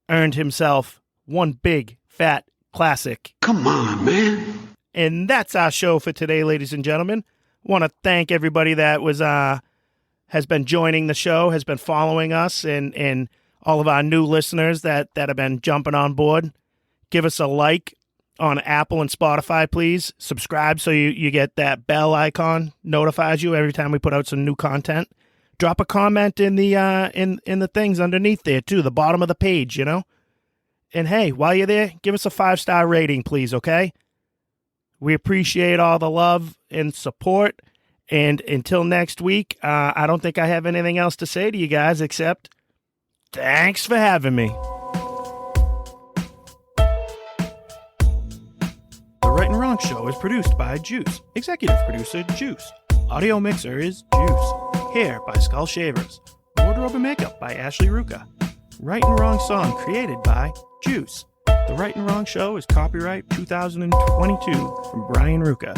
earned himself one big, fat classic. Come on, man. And that's our show for today, ladies and gentlemen. I want to thank everybody that has been joining the show, has been following us, and all of our new listeners that have been jumping on board. Give us a like on Apple and Spotify, please. Subscribe so you get that bell icon, notifies you every time we put out some new content. Drop a comment in the in the things underneath there, too, the bottom of the page, you know. And hey, while you're there, give us a 5-star rating, please, okay? We appreciate all the love and support. And until next week, I don't think I have anything else to say to you guys except thanks for having me. The Right and Wrong Show is produced by Juice. Executive producer, Juice. Audio mixer is Juice. Hair by Skull Shavers. Order Wardrobe and Makeup by Ashley Ruka. Right and Wrong song created by Juice. The Right and Wrong Show is copyright 2022 from Brian Ruka.